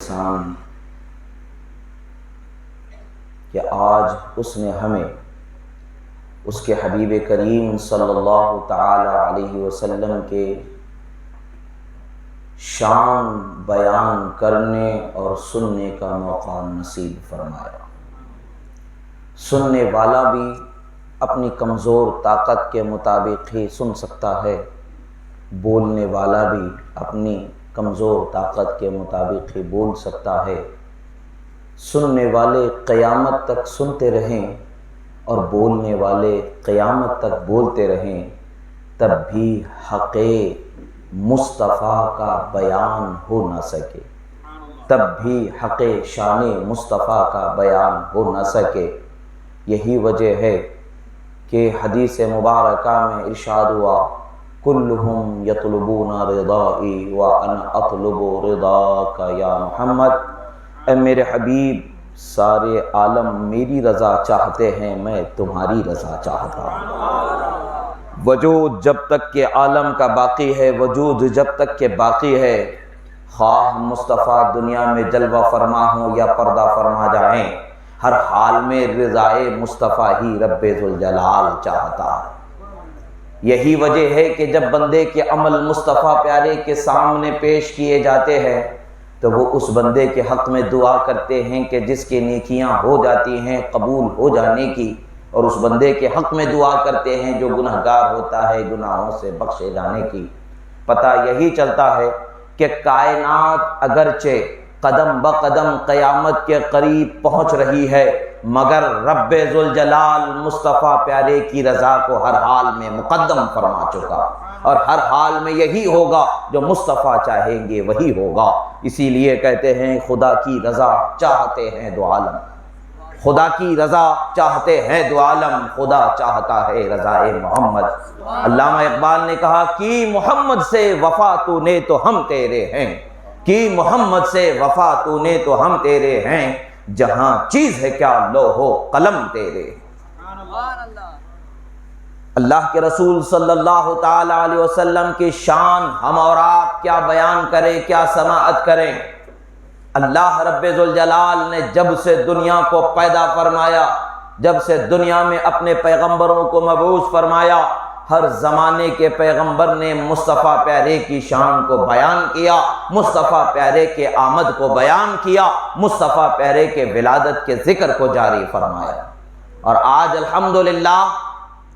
احسان کہ آج اس نے ہمیں اس کے حبیب کریم صلی اللہ تعالی علیہ وسلم کے شان بیان کرنے اور سننے کا موقع نصیب فرمایا۔ سننے والا بھی اپنی کمزور طاقت کے مطابق ہی سن سکتا ہے، بولنے والا بھی اپنی کمزور طاقت کے مطابق ہی بول سکتا ہے۔ سننے والے قیامت تک سنتے رہیں اور بولنے والے قیامت تک بولتے رہیں، تب بھی حق مصطفیٰ کا بیان ہو نہ سکے، تب بھی حق شان مصطفیٰ کا بیان ہو نہ سکے۔ یہی وجہ ہے کہ حدیث مبارکہ میں ارشاد ہوا، کلہم یطلبون رضائی وانا اطلب رضاک یا محمد، اے میرے حبیب سارے عالم میری رضا چاہتے ہیں، میں تمہاری رضا چاہتا ہوں۔ وجود جب تک کہ عالم کا باقی ہے، وجود جب تک کہ باقی ہے، خواہ مصطفیٰ دنیا میں جلوہ فرما ہوں یا پردہ فرما جائیں، ہر حال میں رضائے مصطفیٰ ہی رب ذوالجلال چاہتا ہے۔ یہی وجہ ہے کہ جب بندے کے عمل مصطفیٰ پیارے کے سامنے پیش کیے جاتے ہیں تو وہ اس بندے کے حق میں دعا کرتے ہیں کہ جس کی نیکیاں ہو جاتی ہیں قبول ہو جانے کی، اور اس بندے کے حق میں دعا کرتے ہیں جو گنہگار ہوتا ہے گناہوں سے بخشے جانے کی۔ پتہ یہی چلتا ہے کہ کائنات اگرچہ قدم بقدم قیامت کے قریب پہنچ رہی ہے، مگر رب ذوالجلال مصطفیٰ پیارے کی رضا کو ہر حال میں مقدم فرما چکا، اور ہر حال میں یہی ہوگا جو مصطفیٰ چاہیں گے وہی ہوگا۔ اسی لیے کہتے ہیں خدا کی رضا چاہتے ہیں دو عالم، خدا کی رضا چاہتے ہیں دو عالم، خدا چاہتا ہے رضا محمد۔ علامہ اقبال نے کہا کہ محمد سے وفا تو نے تو ہم تیرے ہیں، کہ محمد سے وفا تو نے تو ہم تیرے ہیں، جہاں چیز ہے کیا لوح و قلم تیرے۔ اللہ کے رسول صلی اللہ تعالی علیہ وسلم کی شان ہم اور آپ کیا بیان کریں، کیا سماعت کریں۔ اللہ رب ذوالجلال نے جب سے دنیا کو پیدا فرمایا، جب سے دنیا میں اپنے پیغمبروں کو مبعوث فرمایا، ہر زمانے کے پیغمبر نے مصطفیٰ پیارے کی شان کو بیان کیا، مصطفیٰ پیارے کے آمد کو بیان کیا، مصطفیٰ پیارے کے ولادت کے ذکر کو جاری فرمایا۔ اور آج الحمدللہ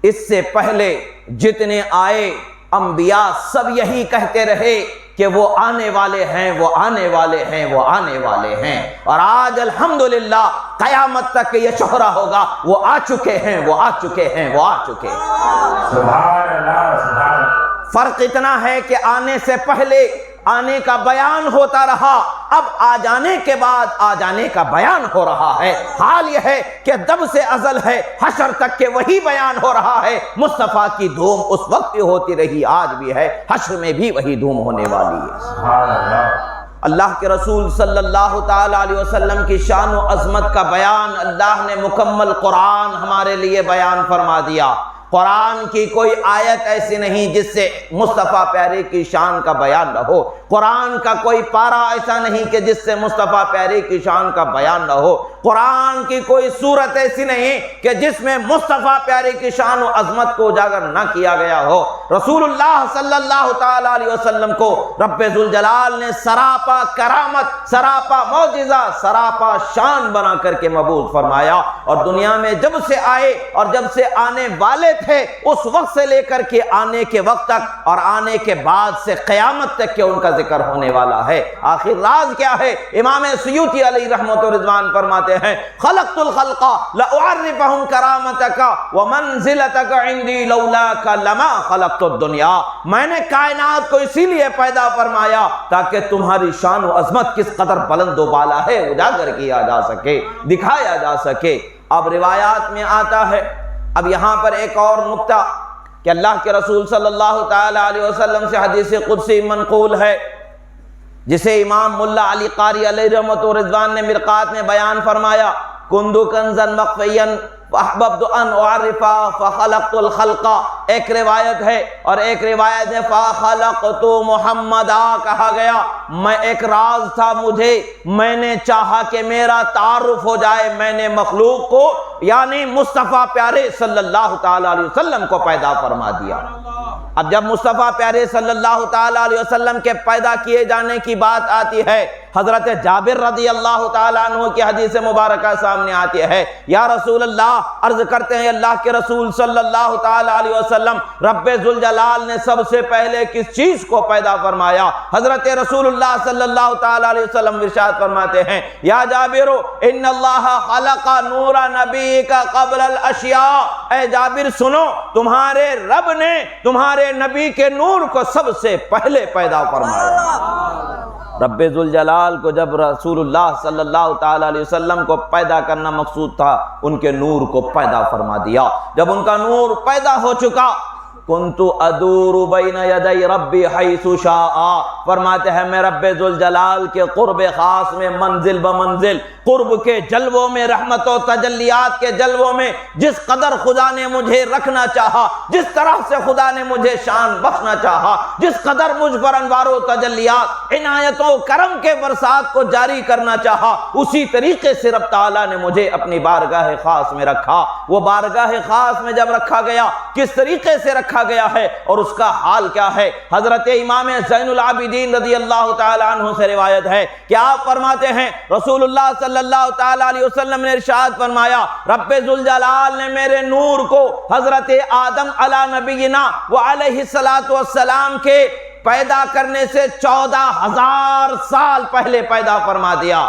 اس سے پہلے جتنے آئے انبیاء سب یہی کہتے رہے کہ وہ آنے والے ہیں، وہ آنے والے ہیں، وہ آنے والے ہیں، اور آج الحمدللہ قیامت تک یہ شہرا ہوگا، وہ آ چکے ہیں، وہ آ چکے ہیں، وہ آ چکے ہیں۔ سبحان اللہ، سبحان اللہ۔ فرق اتنا ہے کہ آنے سے پہلے آنے کا بیان ہوتا رہا، اب آ جانے کے بعد آ جانے کا بیان ہو رہا ہے۔ حال یہ ہے کہ جب سے ازل ہے حشر تک کے وہی بیان ہو رہا ہے۔ مصطفیٰ کی دھوم اس وقت بھی ہوتی رہی، آج بھی ہے، حشر میں بھی وہی دھوم ہونے والی ہے۔ سبحان اللہ۔ اللہ کے رسول صلی اللہ تعالی علیہ وسلم کی شان و عظمت کا بیان اللہ نے مکمل قرآن ہمارے لیے بیان فرما دیا۔ قرآن کی کوئی آیت ایسی نہیں جس سے مصطفیٰ پیارے کی شان کا بیان نہ ہو، قرآن کا کوئی پارہ ایسا نہیں کہ جس سے مصطفیٰ پیارے کی شان کا بیان نہ ہو، قرآن کی کوئی صورت ایسی نہیں کہ جس میں مصطفیٰ پیارے کی شان و عظمت کو اجاگر نہ کیا گیا ہو۔ رسول اللہ صلی اللہ تعالی علیہ وسلم کو رب ذوالجلال نے سراپا کرامت، سراپا معجزہ، سراپا شان بنا کر کے مبعوث فرمایا، اور دنیا میں جب سے آئے اور جب سے آنے والے تھے اس وقت سے لے کر کے آنے کے وقت تک اور آنے کے بعد سے قیامت تک کے ان کا ذکر ہونے والا ہے۔ آخر راز کیا ہے؟ امام سیوطی علیہ رحمت و رضوان فرماتے ہیں، خلقت الخلق لأعرفهم کرامتک ومنزلتک عندی لولاک لما خلقت الدنیا۔ میں نے کائنات کو اسی لیے پیدا فرمایا تاکہ تمہاری شان و عظمت کس قدر بلند و بالا ہے اجاگر کیا جا سکے، دکھایا جا سکے۔ اب روایات میں آتا ہے، اب یہاں پر ایک اور نکتہ کہ اللہ کے رسول صلی اللہ تعالی علیہ وسلم سے حدیث قدسی منقول ہے، جسے امام ملا علی قاری علیہ رحمت و رضوان نے مرقات میں بیان فرمایا، کنذ کنزا مخفیا فاحببت ان اعرف فخلقت الخلق، ایک روایت ہے، اور ایک روایت ہے فخلقت محمدا کہا گیا، میں ایک راز تھا مجھے، میں نے چاہا کہ میرا تعارف ہو جائے، میں نے مخلوق کو یعنی مصطفیٰ پیارے صلی اللہ تعالی علیہ وسلم کو پیدا فرما دیا۔ اب جب مصطفیٰ پیارے صلی اللہ تعالی علیہ وسلم کے پیدا کیے جانے کی بات آتی ہے، حضرت جابر رضی اللہ تعالیٰ عنہ کی حدیث مبارکہ سامنے آتی ہے، یا رسول اللہ، عرض کرتے ہیں اللہ کے رسول صلی اللہ تعالیٰ علیہ وسلم، رب ذوالجلال نے سب سے پہلے کس چیز کو پیدا فرمایا؟ حضرت رسول اللہ صلی اللہ تعالیٰ علیہ وسلم ارشاد فرماتے ہیں، یا جابر ان اللہ خلق نور نبیک قبل الاشیاء، اے جابر سنو، تمہارے رب نے تمہارے نبی کے نور کو سب سے پہلے پیدا فرمایا۔ رب ذوالجلال کو جب رسول اللہ صلی اللہ تعالی علیہ وسلم کو پیدا کرنا مقصود تھا، ان کے نور کو پیدا فرما دیا۔ جب ان کا نور پیدا ہو چکا، کنت ادور بین یدی ربی حیث شاء، فرماتے ہیں میں رب ذوالجلال کے قرب خاص میں منزل بمنزل، قرب کے جلووں میں، رحمت و تجلیات کے جلووں میں، جس قدر خدا نے مجھے رکھنا چاہا، جس طرح سے خدا نے مجھے شان بخشنا چاہا، جس قدر مجھ پر انوار و تجلیات، عنایت و کرم کے برسات کو جاری کرنا چاہا، اسی طریقے سے رب تعالیٰ نے مجھے اپنی بارگاہ خاص میں رکھا۔ وہ بارگاہ خاص میں جب رکھا گیا، کس طریقے سے رکھا گیا ہے اور اس کا حال کیا ہے؟ حضرت امام زین العابدین رضی اللہ تعالی عنہ سے روایت ہے کہ آپ فرماتے ہیں رسول اللہ صلی اللہ تعالی علیہ وسلم نے ارشاد فرمایا، رب ذوالجلال نے میرے نور کو حضرت آدم علی نبینا وعلیہ السلام کے پیدا کرنے سے 14,000 سال پہلے پیدا فرما دیا۔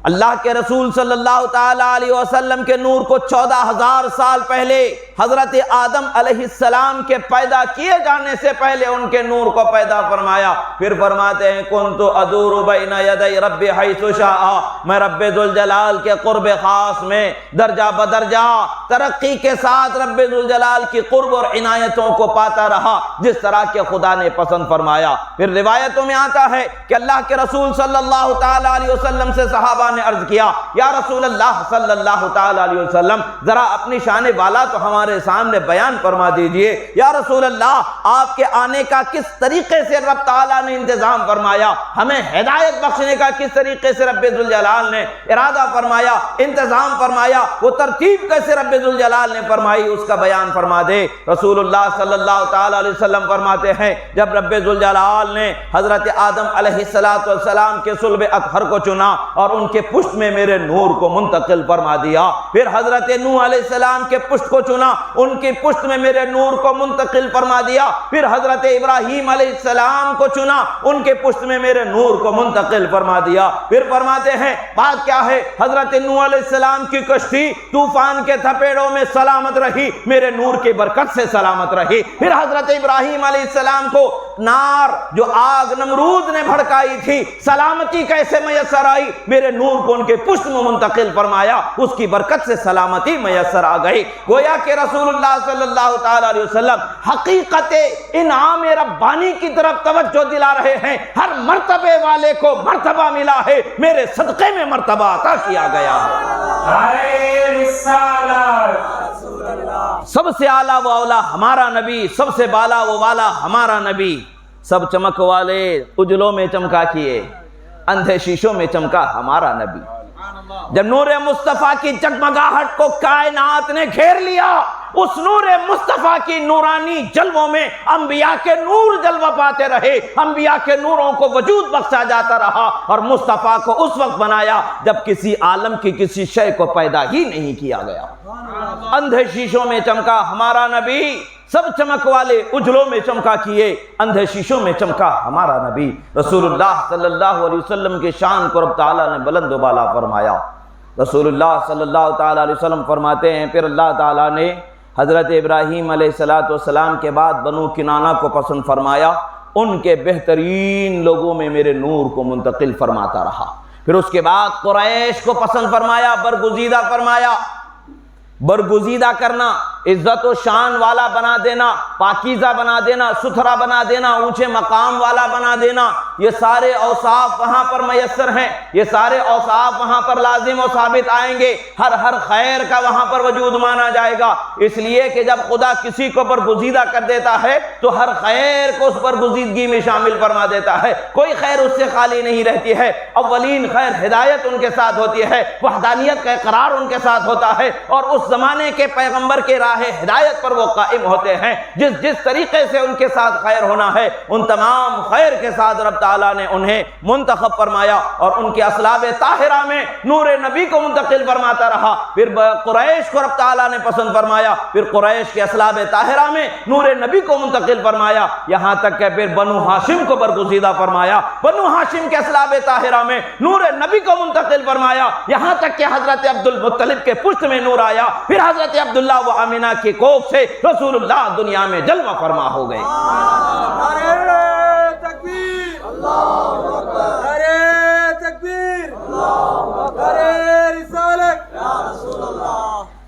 اللہ کے رسول صلی اللہ تعالی علیہ وسلم کے نور کو 14,000 سال پہلے حضرت آدم علیہ السلام کے پیدا کیے جانے سے پہلے ان کے نور کو پیدا فرمایا۔ پھر فرماتے ہیں کنت ادور بین یدی ربی حیث شاء، میں رب ذوالجلال کے قرب خاص میں درجہ بدرجہ ترقی کے ساتھ رب ذوالجلال کی قرب اور عنایتوں کو پاتا رہا جس طرح کے خدا نے پسند فرمایا۔ پھر روایتوں میں آتا ہے کہ اللہ کے رسول صلی اللہ تعالی علیہ وسلم سے صحابہ نے عرض کیا، یا رسول اللہ صلی اللہ تعالی علیہ وسلم، ذرا اپنی شان والا تو ہمارے سامنے بیان فرما دیجئے۔ یا رسول اللہ، آپ کے آنے کا کس طریقے سے رب تعالیٰ نے انتظام فرمایا، ہمیں ہدایت بخشنے کا کس طریقے سے رب ذوالجلال نے ارادہ فرمایا، انتظام فرمایا، وہ ترتیب کیسے رب ذوالجلال نے فرمائی، اس کا بیان فرما دے۔ رسول اللہ صلی اللہ تعالی علیہ وسلم فرماتے ہیں، جب رب ذوالجلال نے حضرت آدم علیہ السلام کے صلب اطہر کو چنا اور ان کے پشت میں میرے نور کو منتقل فرما دیا، پھر حضرت نوح علیہ السلام کے پشت کو چنا، ان کی پشت میں میرے نور کو منتقل فرما دیا، پھر حضرت ابراہیم علیہ السلام کو چنا، ان کے پشت میں میرے نور کو منتقل فرما دیا۔ پھر فرماتے ہیں بات کیا ہے، حضرت نوح علیہ السلام کی کشتی طوفان کے تھپیڑوں میں سلامت رہی، میرے نور کی برکت سے سلامت رہی۔ پھر حضرت ابراہیم علیہ السلام کو نار جو آگ نمرود نے بھڑکائی تھی، سلامتی کیسے میسر آئی، میرے نور کو ان کے پشت میں منتقل فرمایا، اس کی برکت سے سلامتی میسر آ گئی۔ گویا کہ رسول اللہ صلی اللہ تعالی علیہ وسلم حقیقت انعام ربانی کی طرف توجہ دلا رہے ہیں۔ ہر مرتبے والے کو مرتبہ ملا ہے، میرے صدقے میں مرتبہ عطا کیا گیا ہے۔ سب سے اعلیٰ و اولا ہمارا نبی، سب سے بالا و والا ہمارا نبی، سب چمک والے اجلوں میں چمکا کیے، اندھے شیشوں میں چمکا ہمارا نبی۔ جب نور مصطفیٰ کی جگمگاہٹ کو کائنات نے گھیر لیا، اس نور مصطفیٰ کی نورانی جلووں میں انبیاء کے نور جلوہ پاتے رہے، انبیاء کے نوروں کو وجود بخشا جاتا رہا، اور مصطفیٰ کو اس وقت بنایا جب کسی عالم کی کسی شے کو پیدا ہی نہیں کیا گیا۔ اندھے شیشوں میں چمکا ہمارا نبی، سب چمک والے اجلوں میں چمکا کیے، اندھے شیشوں میں چمکا ہمارا نبی۔ رسول اللہ صلی اللہ علیہ وسلم کی شان کو رب تعالیٰ نے بلند و بالا فرمایا۔ رسول اللہ صلی اللہ تعالیٰ علیہ وسلم فرماتے ہیں، پھر اللہ تعالیٰ نے حضرت ابراہیم علیہ السلام کے بعد بنو کنانہ کو پسند فرمایا، ان کے بہترین لوگوں میں میرے نور کو منتقل فرماتا رہا۔ پھر اس کے بعد قریش کو پسند فرمایا، برگزیدہ فرمایا۔ برگزیدہ کرنا، عزت و شان والا بنا دینا، پاکیزہ بنا دینا، ستھرا بنا دینا، اونچے مقام والا بنا دینا، یہ سارے اوصاف وہاں پر میسر ہیں، یہ سارے اوصاف وہاں پر لازم و ثابت آئیں گے، ہر خیر کا وہاں پر وجود مانا جائے گا، اس لیے کہ جب خدا کسی کو برگزیدہ کر دیتا ہے تو ہر خیر کو اس برگزیدگی میں شامل فرما دیتا ہے، کوئی خیر اس سے خالی نہیں رہتی ہے۔ اولین خیر ہدایت ان کے ساتھ ہوتی ہے، وحدانیت کا اقرار ان کے ساتھ ہوتا ہے، اور اس زمانے کے پیغمبر کے راہ ہدایت پر وہ قائم ہوتے ہیں۔ جس طریقے سے ان کے ساتھ خیر ہونا ہے، ان تمام خیر کے ساتھ رب تعالیٰ نے انہیں منتخب فرمایا اور ان کے اصلاب طاہرہ میں نور نبی کو منتقل فرماتا رہا۔ پھر قریش کو رب تعالیٰ نے پسند فرمایا، پھر قریش کے اصلاب طاہرہ میں نور نبی کو منتقل فرمایا، یہاں تک کہ پھر بنو ہاشم کو برگزیدہ فرمایا، بنو ہاشم کے اصلاب طاہرہ میں نور نبی کو منتقل فرمایا، یہاں تک کہ حضرت عبد المطلب کے پشت میں نور آیا، پھر حضرت عبداللہ و آمنہ کی کوکھ سے رسول اللہ دنیا میں جلوہ فرما ہو گئے۔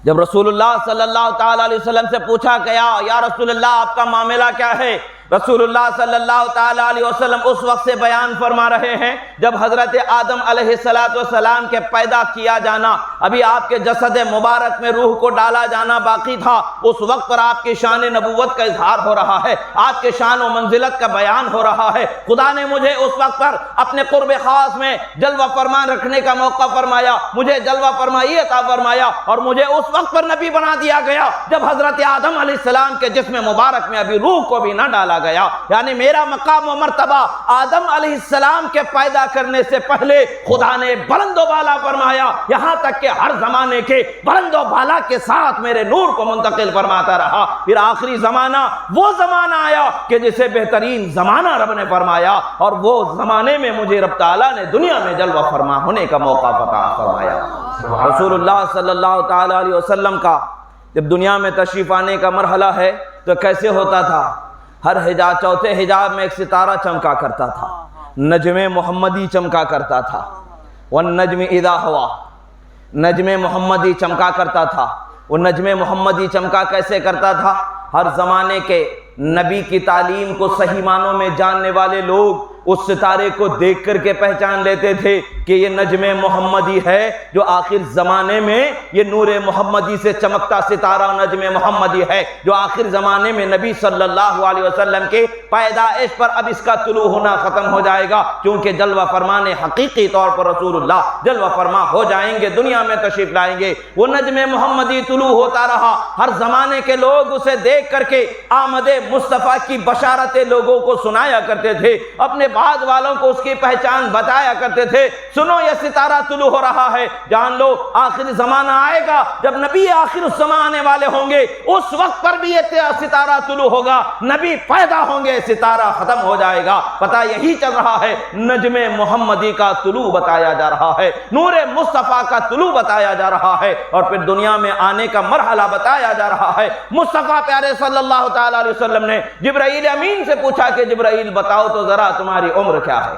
جب رسول اللہ صلی اللہ تعالی علیہ وسلم سے پوچھا گیا یا رسول اللہ آپ کا معاملہ کیا ہے، رسول اللہ صلی اللہ تعالی علیہ وسلم اس وقت سے بیان فرما رہے ہیں جب حضرت آدم علیہ السلام کے پیدا کیا جانا، ابھی آپ کے جسد مبارک میں روح کو ڈالا جانا باقی تھا، اس وقت پر آپ کی شان نبوت کا اظہار ہو رہا ہے، آپ کے شان و منزلت کا بیان ہو رہا ہے۔ خدا نے مجھے اس وقت پر اپنے قرب خاص میں جلوہ فرمان رکھنے کا موقع فرمایا، مجھے جلوہ فرمائی عطا فرمایا، اور مجھے اس وقت پر نبی بنا دیا گیا جب حضرت آدم علیہ السلام کے جسم مبارک میں ابھی روح کو بھی نہ ڈالا گیا، یعنی میرا مقام و مرتبہ آدم علیہ السلام کے پیدا کرنے سے پہلے خدا نے بلند و بالا فرمایا، یہاں تک کہ ہر زمانے کے بلند و بالا کے ساتھ میرے نور کو منتقل فرماتا رہا۔ پھر آخری زمانہ وہ زمانہ آیا کہ جسے بہترین زمانہ رب نے فرمایا، اور وہ زمانے میں مجھے رب تعالیٰ نے دنیا میں جلوہ فرما ہونے کا موقع عطا فرمایا۔ رسول اللہ صلی اللہ تعالی علیہ وسلم کا جب دنیا میں تشریف آنے کا مرحلہ ہے تو کیسے ہوتا تھا؟ ہر حجاب، چوتھے حجاب میں ایک ستارہ چمکا کرتا تھا، نجم محمدی چمکا کرتا تھا، والنجم اذا ہوا، نجم محمدی چمکا کرتا تھا۔ وہ نجم محمدی چمکا کیسے کرتا تھا؟ ہر زمانے کے نبی کی تعلیم کو صحیح معنوں میں جاننے والے لوگ اس ستارے کو دیکھ کر کے پہچان لیتے تھے کہ یہ نجم محمدی ہے، جو آخر زمانے میں یہ نور محمدی سے چمکتا ستارہ نجم محمدی ہے، جو آخر زمانے میں نبی صلی اللہ علیہ وسلم کے پیدائش پر اب اس کا طلوع ہونا ختم ہو جائے گا، کیونکہ جلوہ فرمان حقیقی طور پر رسول اللہ جلوہ فرما ہو جائیں گے، دنیا میں تشریف لائیں گے۔ وہ نجم محمدی طلوع ہوتا رہا، ہر زمانے کے لوگ اسے دیکھ کر کے آمد مصطفیٰ کی بشارتیں لوگوں کو سنایا کرتے تھے، اپنے بعد والوں کو اس کی پہچان بتایا کرتے تھے۔ سنو یہ ستارہ طلوع ہو رہا ہے، جان لو آخر زمانہ آئے گا جب نبی آخر الزمان آنے والے ہوں گے، اس وقت پر بھی یہ ستارہ طلوع ہوگا، نبی پیدا ہوں گے، ستارہ ختم ہو جائے گا۔ پتہ یہی چل رہا ہے، نجم محمدی کا طلوع بتایا جا رہا ہے، نور مصطفیٰ کا طلوع بتایا جا رہا ہے، اور پھر دنیا میں آنے کا مرحلہ بتایا جا رہا ہے۔ مصطفیٰ پیارے صلی اللہ تعالی علیہ وسلم نے جبرائیل امین سے پوچھا کہ جبرائیل بتاؤ تو ذرا تمہاری عمر کیا ہے؟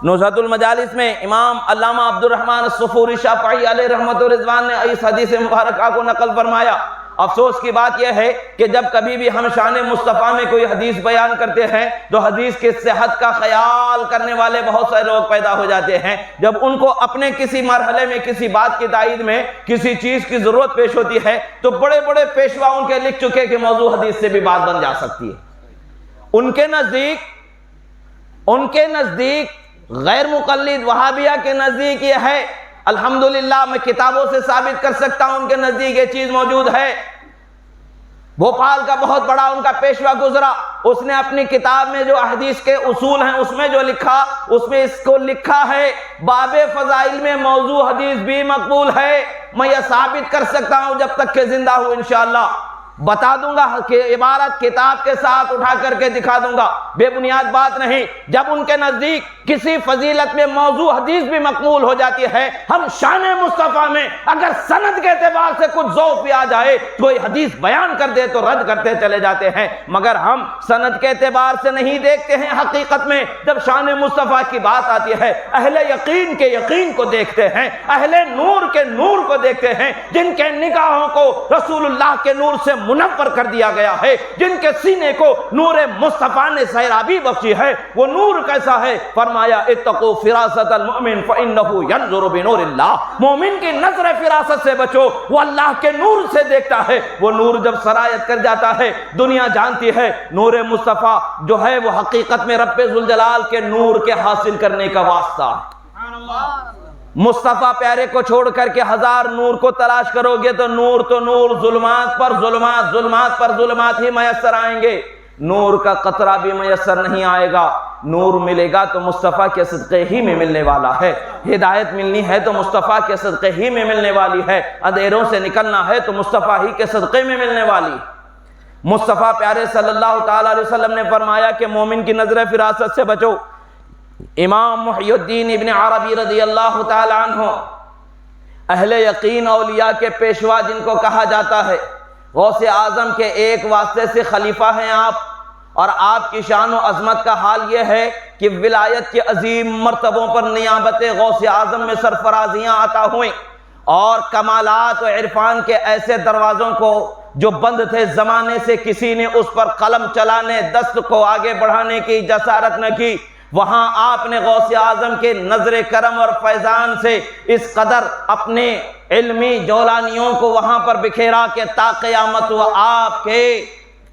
نزہۃ المجالس میں امام علامہ عبد الرحمن الصفوری شافعی علیہ رحمت و رضوان نے اس حدیث مبارکہ کو نقل فرمایا۔ افسوس کی بات یہ ہے کہ جب کبھی بھی ہم شان مصطفیٰ میں کوئی حدیث بیان کرتے ہیں تو حدیث کی صحت کا خیال کرنے والے بہت سارے لوگ پیدا ہو جاتے ہیں، جب ان کو اپنے کسی مرحلے میں کسی بات کی تائید میں کسی چیز کی ضرورت پیش ہوتی ہے تو بڑے بڑے پیشوا ان کے لکھ چکے کہ موضوع حدیث سے بھی بات بن جا سکتی ہے۔ ان کے نزدیک غیر مقلد وہابیہ کے نزدیک یہ ہے، الحمدللہ میں کتابوں سے ثابت کر سکتا ہوں ان کے نزدیک یہ چیز موجود ہے۔ بھوپال کا بہت بڑا ان کا پیشوا گزرا، اس نے اپنی کتاب میں جو حدیث کے اصول ہیں اس میں جو لکھا، اس میں اس کو لکھا ہے باب فضائل میں موضوع حدیث بھی مقبول ہے۔ میں یہ ثابت کر سکتا ہوں جب تک کہ زندہ ہوں انشاءاللہ، بتا دوں گا کہ عبارت کتاب کے ساتھ اٹھا کر کے دکھا دوں گا، بے بنیاد بات نہیں۔ جب ان کے نزدیک کسی فضیلت میں موضوع حدیث بھی مقبول ہو جاتی ہے، ہم شان مصطفیٰ میں اگر سند کے اعتبار سے کچھ ذوق بھی آ جائے، کوئی حدیث بیان کر دے تو رد کرتے چلے جاتے ہیں، مگر ہم سند کے اعتبار سے نہیں دیکھتے ہیں۔ حقیقت میں جب شان مصطفیٰ کی بات آتی ہے، اہل یقین کے یقین کو دیکھتے ہیں، اہل نور کے نور کو دیکھتے ہیں، جن کے نگاہوں کو رسول اللہ کے نور سے منور کر دیا گیا ہے، جن کے سینے کو نور مصطفیٰ نے سیرابی بخشی ہے، وہ نور کیسا ہے؟ فرمایا اتقوا فراست المؤمن فإنه ينظر بنور اللہ، مومن کی نظر فراست سے بچو، وہ اللہ کے نور سے دیکھتا ہے۔ وہ نور جب سرایت کر جاتا ہے دنیا جانتی ہے نور مصطفیٰ جو ہے وہ حقیقت میں رب ذوالجلال کے نور کے حاصل کرنے کا واسطہ ہے۔ مصطفیٰ پیارے کو چھوڑ کر کے ہزار نور کو تلاش کرو گے تو نور ظلمات پر ظلمات، ظلمات پر ظلمات ہی میسر آئیں گے، نور کا قطرہ بھی میسر نہیں آئے گا۔ نور ملے گا تو مصطفیٰ کے صدقے ہی میں ملنے والا ہے، ہدایت ملنی ہے تو مصطفیٰ کے صدقے ہی میں ملنے والی ہے، اندھیروں سے نکلنا ہے تو مصطفیٰ ہی کے صدقے میں ملنے والی۔ مصطفیٰ پیارے صلی اللہ تعالیٰ علیہ وسلم نے فرمایا کہ مومن کی نظر فراست سے بچو۔ امام محی الدین ابن عربی رضی اللہ تعالیٰ عنہ اہل یقین اولیاء کے پیشوا جن کو کہا جاتا ہے، غوث اعظم کے ایک واسطے سے خلیفہ ہیں آپ، اور آپ کی شان و عظمت کا حال یہ ہے کہ ولایت کے عظیم مرتبوں پر نیابت غوث اعظم میں سرفرازیاں عطا ہوئیں، اور کمالات و عرفان کے ایسے دروازوں کو جو بند تھے زمانے سے کسی نے اس پر قلم چلانے، دست کو آگے بڑھانے کی جسارت نہ کی، وہاں آپ نے غوث اعظم کے نظر کرم اور فیضان سے اس قدر اپنے علمی جولانیوں کو وہاں پر بکھیرا کہ تا قیامت و آپ کے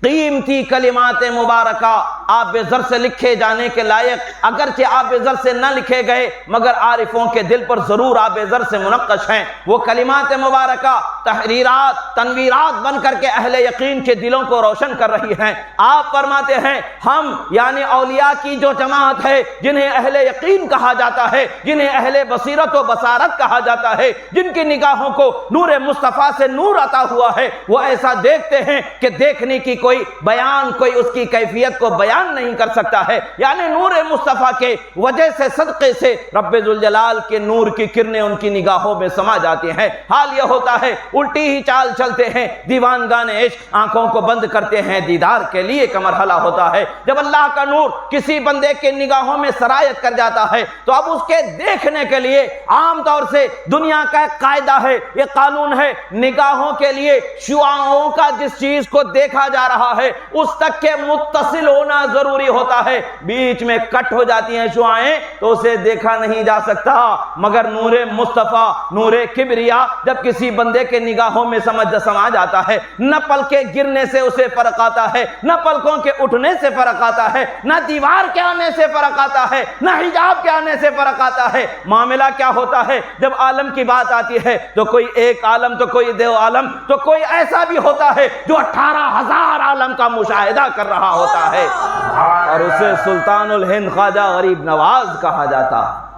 قیمتی کلمات مبارکہ آب زر سے لکھے جانے کے لائق، اگرچہ آب زر سے نہ لکھے گئے مگر عارفوں کے دل پر ضرور آب زر سے منقش ہیں، وہ کلمات مبارکہ تحریرات، تنویرات بن کر کے اہل یقین کے دلوں کو روشن کر رہی ہیں۔ آپ فرماتے ہیں ہم یعنی اولیاء کی جو جماعت ہے جنہیں اہل یقین کہا جاتا ہے، جنہیں اہل بصیرت و بصارت کہا جاتا ہے، جن کی نگاہوں کو نور مصطفیٰ سے نور عطا ہوا ہے، وہ ایسا دیکھتے ہیں کہ دیکھنے کی کوئی اس کی کیفیت کو بیان نہیں کر سکتا ہے، یعنی نور مصطفیٰ کے وجہ سے صدقے سے رب ذوالجلال کے نور کی کرنیں ان کی نگاہوں میں سما جاتی ہیں۔ حال یہ ہوتا ہے الٹی ہی چال چلتے ہیں دیوانگان عشق، آنکھوں کو بند کرتے ہیں دیدار کے لیے کا مرحلہ ہوتا ہے۔ جب اللہ کا نور کسی بندے کے نگاہوں میں سرایت کر جاتا ہے تو اب اس کے دیکھنے کے لیے عام طور سے دنیا کا ایک قاعدہ ہے، یہ قانون ہے، نگاہوں کے لیے شعاعوں کا جس چیز کو دیکھا جا رہا ہے اس تک کے متصل ہونا ضروری ہوتا ہے، بیچ میں کٹ ہو جاتی ہیں شعاعیں تو اسے دیکھا نہیں جا سکتا، مگر نور مصطفیٰ، نور کبریا جب کسی بندے کے نگاہوں میں سما جاتا ہے، نہ پل کے گرنے سے اسے فرق آتا ہے، نہ پلکوں کے اٹھنے سے فرق آتا ہے، نہ دیوار کے آنے سے فرق آتا ہے، نہ حجاب کے آنے سے فرق آتا ہے۔ معاملہ کیا ہوتا ہے جب عالم کی بات آتی ہے تو کوئی ایک عالم تو کوئی دو عالم تو کوئی ایسا بھی ہوتا ہے جو 18,000 عالم کا مشاہدہ کر رہا ہوتا ہے، اور اسے سلطان الہند خواجہ غریب نواز کہا جاتا ہے۔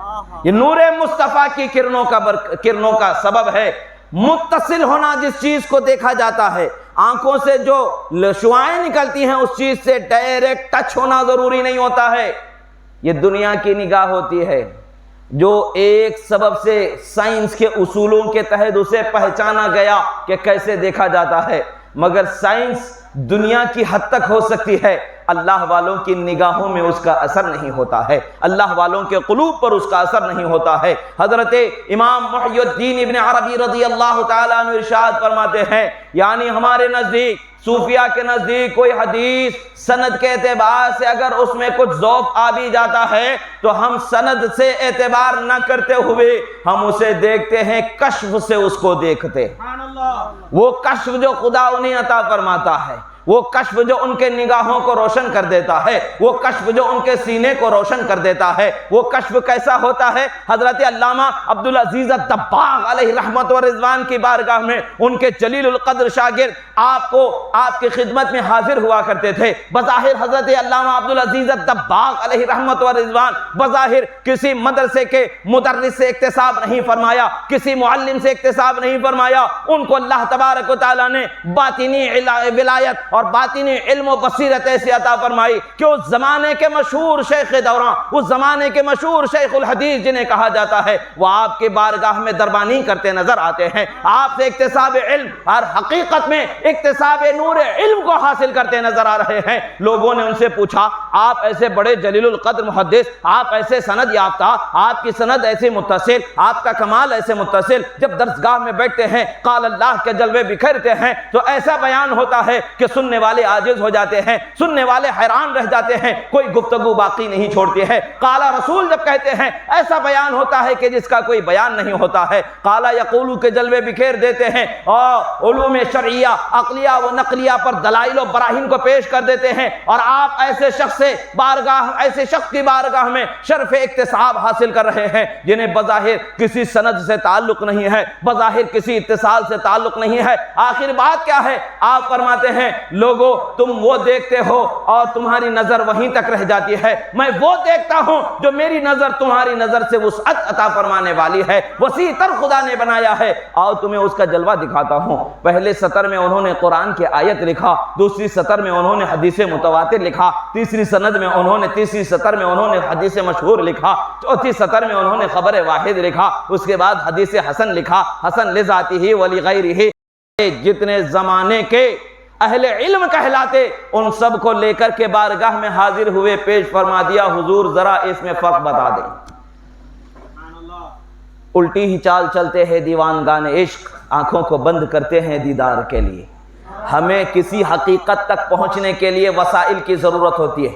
یہ نور مصطفیٰ کی کرنوں کا سبب ہے، متصل ہونا جس چیز کو دیکھا جاتا ہے، آنکھوں سے جو شعاعیں نکلتی ہیں اس چیز سے ڈائریکٹ ٹچ ہونا ضروری نہیں ہوتا ہے، یہ دنیا کی نگاہ ہوتی ہے جو ایک سبب سے سائنس کے اصولوں کے تحت اسے پہچانا گیا کہ کیسے دیکھا جاتا ہے، مگر سائنس دنیا کی حد تک ہو سکتی ہے، اللہ والوں کی نگاہوں میں اس کا اثر نہیں ہوتا ہے، اللہ والوں کے قلوب پر اس کا اثر نہیں ہوتا ہے۔ حضرت امام محی الدین ابن عربی رضی اللہ تعالیٰ عنہ ارشاد فرماتے ہیں، یعنی ہمارے نزدیک صوفیہ کے نزدیک کوئی حدیث سند کے اعتبار سے اگر اس میں کچھ ضعف آ بھی جاتا ہے تو ہم سند سے اعتبار نہ کرتے ہوئے ہم اسے دیکھتے ہیں، کشف سے اس کو دیکھتے، وہ کشف جو خدا انہیں عطا فرماتا ہے، وہ کشف جو ان کے نگاہوں کو روشن کر دیتا ہے، وہ کشف جو ان کے سینے کو روشن کر دیتا ہے، وہ کشف کیسا ہوتا ہے؟ حضرت علامہ عبدالعزیز الدباغ علیہ رحمت و رضوان کی بارگاہ میں ان کے جلیل القدر شاگرد آپ کی خدمت میں حاضر ہوا کرتے تھے۔ بظاہر حضرت علامہ عبدالعزیز الدباغ علیہ رحمت و رضوان بظاہر کسی مدرسے کے مدرس سے اکتساب نہیں فرمایا، کسی معلم سے اکتساب نہیں فرمایا، ان کو اللہ تبارک و تعالیٰ نے باطنی ولایت اور باطنی علم و بصیرت ایسی عطا فرمائی کہ اس زمانے کے مشہور شیخ دوران، اس زمانے کے مشہور شیخ الحدیث جنہیں کہا جاتا ہے، وہ آپ کے بارگاہ میں دربانی کرتے نظر آتے ہیں، آپ سے اکتساب علم اور حقیقت میں اکتساب نور علم کو حاصل کرتے نظر آ رہے ہیں۔ لوگوں نے ان سے پوچھا آپ ایسے بڑے جلیل القدر محدث، آپ ایسے سند یافتہ، آپ کی سند ایسی متصل، آپ کا کمال ایسے متصل، جب درسگاہ میں بیٹھتے ہیں قال اللہ کے جلوے بکھرتے ہیں تو ایسا بیان ہوتا ہے کہ سننے والے عاجز ہو جاتے ہیں، سننے والے حیران رہ جاتے ہیں، کوئی گفتگو باقی نہیں چھوڑتی ہے۔ قال رسول جب کہتے ہیں ایسا بیان ہوتا ہے کہ جس کا کوئی بیان نہیں ہوتا ہے۔ قال یقول کے جلوے بکھیر دیتے ہیں اور علوم شرعیہ عقلیہ و نقلیہ پر دلائل و براہین کو پیش کر دیتے ہیں، اور آپ ایسے شخص کی بارگاہ میں شرف اکتساب حاصل کر رہے ہیں جنہیں بظاہر کسی سند سے تعلق نہیں ہے، بظاہر کسی اتصال سے تعلق نہیں ہے۔ آخر بات کیا ہے؟ آپ فرماتے ہیں لوگو تم وہ دیکھتے ہو اور تمہاری نظر وہیں تک رہ جاتی ہے، میں وہ دیکھتا ہوں جو میری نظر تمہاری نظر سے وسعت عطا فرمانے والی ہے، وسیع تر خدا نے بنایا ہے، آؤ تمہیں اس کا جلوہ دکھاتا ہوں۔ پہلے سطر میں انہوں نے قرآن کی آیت لکھا، دوسری سطر میں انہوں نے حدیث متواتر لکھا، تیسری سطر میں انہوں نے حدیث مشہور لکھا، چوتھی سطر میں انہوں نے خبر واحد لکھا، اس کے بعد حدیث حسن لکھا، حسن لذاتہ ولغیرہ۔ جتنے زمانے کے اہل علم کہلاتے ان سب کو لے کر کے بارگاہ میں حاضر ہوئے، پیش فرما دیا حضور ذرا اس میں فرق بتا دیں۔ الٹی ہی چال چلتے ہیں دیوانگان عشق، آنکھوں کو بند کرتے ہیں دیدار کے لیے۔ ہمیں کسی حقیقت تک پہنچنے کے لیے وسائل کی ضرورت ہوتی ہے،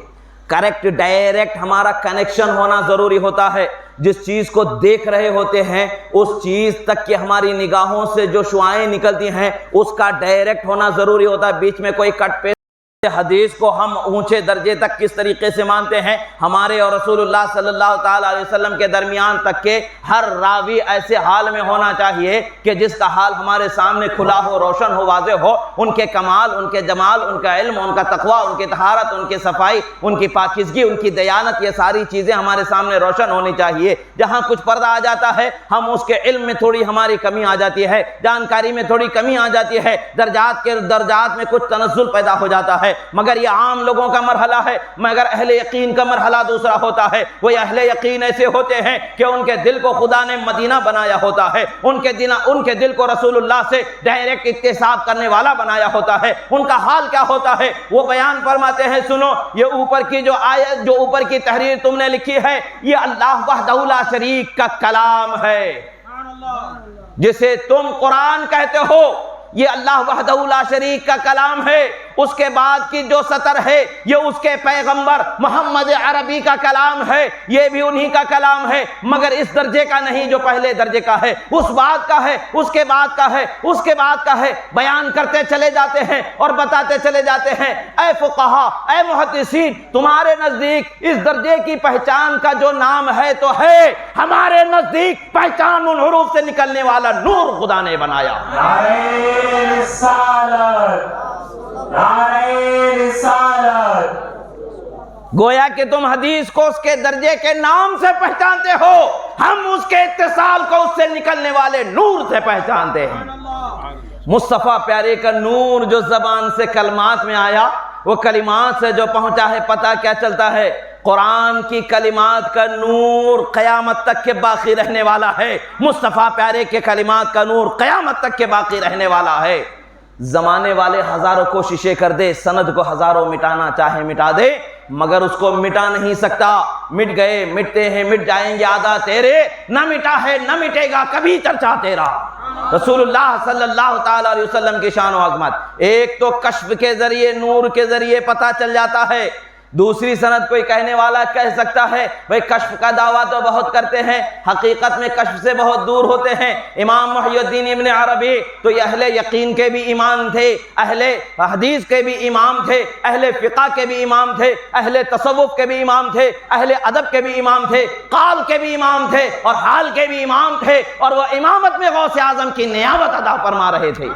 کریکٹ ڈائریکٹ ہمارا کنیکشن ہونا ضروری ہوتا ہے۔ جس چیز کو دیکھ رہے ہوتے ہیں اس چیز تک کہ ہماری نگاہوں سے جو شعاعیں نکلتی ہیں اس کا ڈائریکٹ ہونا ضروری ہوتا ہے، بیچ میں کوئی کٹ پیسٹ۔ حدیث کو ہم اونچے درجے تک کس طریقے سے مانتے ہیں؟ ہمارے اور رسول اللہ صلی اللہ تعالیٰ علیہ وسلم کے درمیان تک کے ہر راوی ایسے حال میں ہونا چاہیے کہ جس کا حال ہمارے سامنے کھلا ہو، روشن ہو، واضح ہو، ان کے کمال، ان کے جمال، ان کا علم، ان کا تقوی، ان کی طہارت، ان کی صفائی، ان کی پاکیزگی، ان کی دیانت، یہ ساری چیزیں ہمارے سامنے روشن ہونی چاہیے۔ جہاں کچھ پردہ آ جاتا ہے ہم اس کے علم میں تھوڑی ہماری کمی آ جاتی ہے، جانکاری میں تھوڑی کمی آ جاتی ہے، درجات میں کچھ تنزل پیدا ہو جاتا ہے۔ مگر یہ عام لوگوں کا مرحلہ ہے، مگر اہل یقین کا مرحلہ دوسرا ہوتا ہے۔ وہ اہل یقین ایسے ہوتے ہیں کہ ان کے دل کو خدا نے مدینہ بنایا ہوتا ہے، ان کے دل کو رسول اللہ سے ڈائریکٹ اتصاب کرنے والا بنایا ہوتا ہے۔ ان کا حال کیا ہوتا ہے وہ بیان فرماتے ہیں، سنو یہ اوپر کی جو آیت، جو اوپر کی تحریر تم نے لکھی ہے، یہ اللہ وحدہ لا شریک کا کلام ہے، جسے تم قرآن کہتے ہو، یہ اللہ وحدہ لا شریک کا کلام ہے۔ اس کے بعد کی جو سطر ہے یہ اس کے پیغمبر محمد عربی کا کلام ہے، یہ بھی انہی کا کلام ہے، مگر اس درجے کا نہیں جو پہلے درجے کا ہے، اس بات کا ہے، اس کے بعد کا ہے، اس کے بعد کا ہے۔ بیان کرتے چلے جاتے ہیں اور بتاتے چلے جاتے ہیں۔ اے فقہا، اے محدثین، تمہارے نزدیک اس درجے کی پہچان کا جو نام ہے تو ہے، ہمارے نزدیک پہچان ان حروف سے نکلنے والا نور خدا نے بنایا۔ نعرہ رسالت، نعرہ رسالت۔ گویا کہ تم حدیث کو اس کے درجے کے نام سے پہچانتے ہو، ہم اس کے اتصال کو اس سے نکلنے والے نور سے پہچانتے ہیں۔ مصطفیٰ پیارے کا نور جو زبان سے کلمات میں آیا، وہ کلمات سے جو پہنچا ہے، پتہ کیا چلتا ہے؟ قرآن کی کلمات کا نور قیامت تک کے باقی رہنے والا ہے، مصطفیٰ پیارے کے کلمات کا نور قیامت تک کے باقی رہنے والا ہے۔ زمانے والے ہزاروں کوششیں کر دے، سند کو ہزاروں مٹانا چاہے مٹا دے، مگر اس کو مٹا نہیں سکتا۔ مٹ گئے، مٹتے ہیں، مٹ جائیں گے آدھا تیرے، نہ مٹا ہے نہ مٹے گا کبھی چرچا تیرا۔ رسول اللہ صلی اللہ تعالیٰ علیہ وسلم کی شان و عظمت ایک تو کشف کے ذریعے، نور کے ذریعے پتہ چل جاتا ہے۔ دوسری سند کوئی کہنے والا کہہ سکتا ہے بھئی کشف کا دعویٰ تو بہت کرتے ہیں، حقیقت میں کشف سے بہت دور ہوتے ہیں۔ امام محی الدین ابن عربی تو یہ اہل یقین کے بھی امام تھے، اہل حدیث کے بھی امام تھے، اہل فقہ کے بھی امام تھے، اہل تصوف کے بھی امام تھے، اہل ادب کے بھی امام تھے، قال کے بھی امام تھے اور حال کے بھی امام تھے، اور وہ امامت میں غوث اعظم کی نیابت ادا فرما رہے تھے۔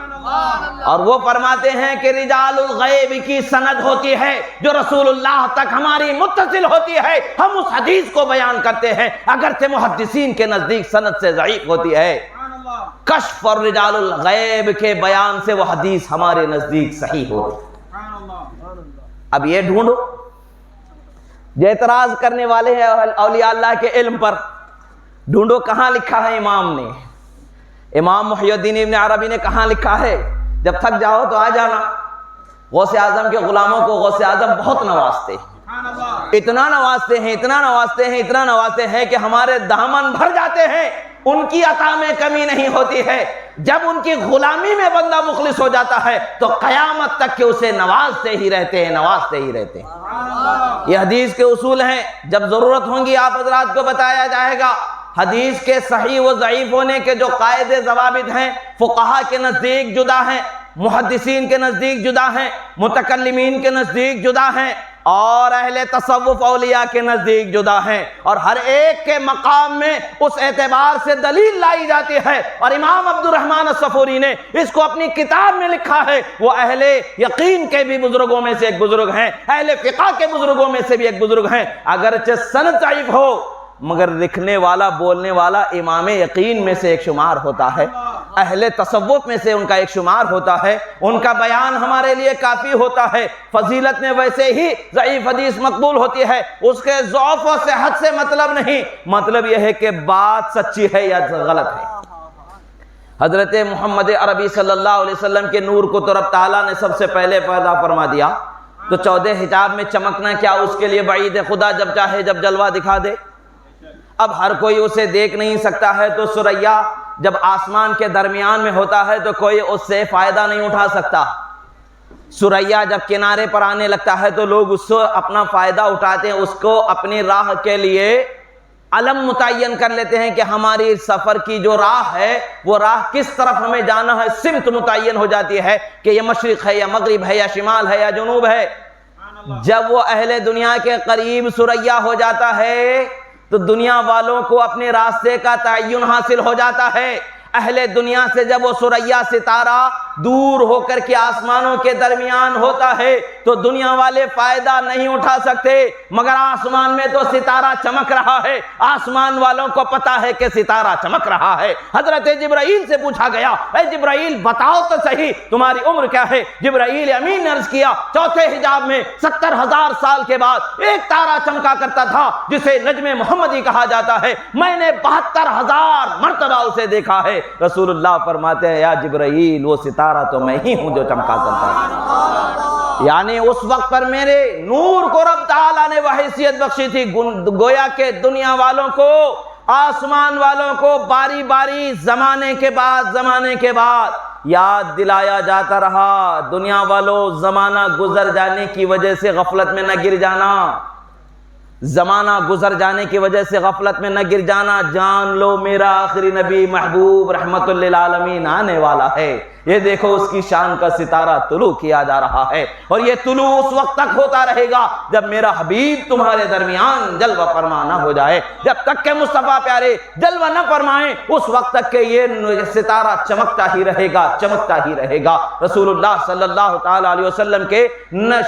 اور وہ فرماتے ہیں کہ رجال الغیب کی سند ہوتی ہے جو رسول اللہ تک ہماری متصل ہوتی ہے، ہم اس حدیث کو بیان کرتے ہیں اگرچہ محدثین کے نزدیک سند سے ضعیف ہوتی ہے۔ کشف اور رجال الغیب کے بیان سے وہ حدیث ہمارے نزدیک صحیح ہوتی۔ اب یہ ڈھونڈو جو اعتراض کرنے والے ہیں اولیاء اللہ کے علم پر، ڈھونڈو کہاں لکھا ہے امام نے، امام محی الدین ابن عربی نے کہاں لکھا ہے؟ جب تھک جاؤ تو آ جانا۔ غوث اعظم کے غلاموں کو غوث اعظم بہت نوازتے، اتنا نوازتے ہیں، اتنا نوازتے ہیں، اتنا نوازتے ہیں کہ ہمارے دامن بھر جاتے ہیں، ان کی عطا میں کمی نہیں ہوتی ہے۔ جب ان کی غلامی میں بندہ مخلص ہو جاتا ہے تو قیامت تک کہ اسے نوازتے ہی رہتے ہیں، نوازتے ہی رہتے ہیں۔ یہ حدیث کے اصول ہیں، جب ضرورت ہوں گی آپ حضرات کو بتایا جائے گا۔ حدیث کے صحیح و ضعیف ہونے کے جو قاعدے ضوابط ہیں، فقہا کے نزدیک جدا ہیں، محدثین کے نزدیک جدا ہیں، متکلمین کے نزدیک جدا ہیں، اور اہل تصوف اولیاء کے نزدیک جدا ہیں، اور ہر ایک کے مقام میں اس اعتبار سے دلیل لائی جاتی ہے۔ اور امام عبد الرحمن الصفوری نے اس کو اپنی کتاب میں لکھا ہے۔ وہ اہل یقین کے بھی بزرگوں میں سے ایک بزرگ ہیں، اہل فقہ کے بزرگوں میں سے بھی ایک بزرگ ہیں۔ اگرچہ سند ضعیف ہو مگر لکھنے والا، بولنے والا امام یقین میں سے ایک شمار ہوتا ہے، اہل تصوف میں سے ان کا ایک شمار ہوتا ہے، ان کا بیان ہمارے لیے کافی ہوتا ہے۔ فضیلت میں ویسے ہی ضعیف حدیث مقبول ہوتی ہے، اس کے ضعف و صحت سے مطلب نہیں، مطلب یہ ہے کہ بات سچی ہے یا غلط ہے۔ حضرت محمد عربی صلی اللہ علیہ وسلم کے نور کو تو رب تعالیٰ نے سب سے پہلے پیدا فرما دیا، تو 14 حجاب میں چمکنا کیا اس کے لیے بعید خدا جب چاہے جب جلوہ دکھا دے؟ اب ہر کوئی اسے دیکھ نہیں سکتا ہے، تو ثریا جب آسمان کے درمیان میں ہوتا ہے تو کوئی اس سے فائدہ نہیں اٹھا سکتا۔ ثریا جب کنارے پر آنے لگتا ہے تو لوگ اس سے اپنا فائدہ اٹھاتے ہیں، اس کو اپنی راہ کے لیے علم متعین کر لیتے ہیں کہ ہماری سفر کی جو راہ ہے وہ راہ کس طرف ہمیں جانا ہے، سمت متعین ہو جاتی ہے کہ یہ مشرق ہے یا مغرب ہے یا شمال ہے یا جنوب ہے۔ جب وہ اہل دنیا کے قریب ثریا ہو جاتا ہے تو دنیا والوں کو اپنے راستے کا تعین حاصل ہو جاتا ہے۔ اہل دنیا سے جب وہ ثریا ستارہ دور ہو کر کے آسمانوں کے درمیان ہوتا ہے تو دنیا والے فائدہ نہیں اٹھا سکتے، مگر آسمان میں تو ستارہ چمک رہا ہے، آسمان والوں کو پتا ہے کہ ستارہ چمک رہا ہے۔ حضرت جبرائیل سے پوچھا گیا، اے جبرائیل بتاؤ تو صحیح تمہاری عمر کیا ہے؟ جبرائیل امین نے عرض کیا، چوتھے حجاب میں 70,000 سال کے بعد ایک تارہ چمکا کرتا تھا جسے نجم محمدی کہا جاتا ہے، میں نے 72,000 مرتبہ اسے دیکھا ہے۔ رسول اللہ فرماتے ہیں، یا جبرائیل وہ ستارہ تو میں ہی ہوں جو چمکا کرتا ہے۔ یعنی اس وقت پر میرے نور کو رب تعالیٰ نے وہ حیثیت بخشی تھی، گویا کہ دنیا والوں کو، آسمان والوں کو باری باری زمانے کے بعد یاد دلایا جاتا رہا۔ دنیا والوں زمانہ گزر جانے کی وجہ سے غفلت میں نہ گر جانا، زمانہ گزر جانے کی وجہ سے غفلت میں نہ گر جانا، جان لو میرا آخری نبی محبوب رحمت للعالمین آنے والا ہے۔ یہ دیکھو اس کی شان کا ستارہ طلوع کیا جا رہا ہے، اور یہ طلوع اس وقت تک ہوتا رہے گا جب میرا حبیب تمہارے درمیان جلوہ فرما نہ ہو جائے، جب تک کہ مصطفیٰ پیارے جلوہ نہ فرمائیں اس وقت تک کہ یہ ستارہ چمکتا ہی رہے گا۔ رسول اللہ صلی اللہ تعالیٰ علیہ وسلم کے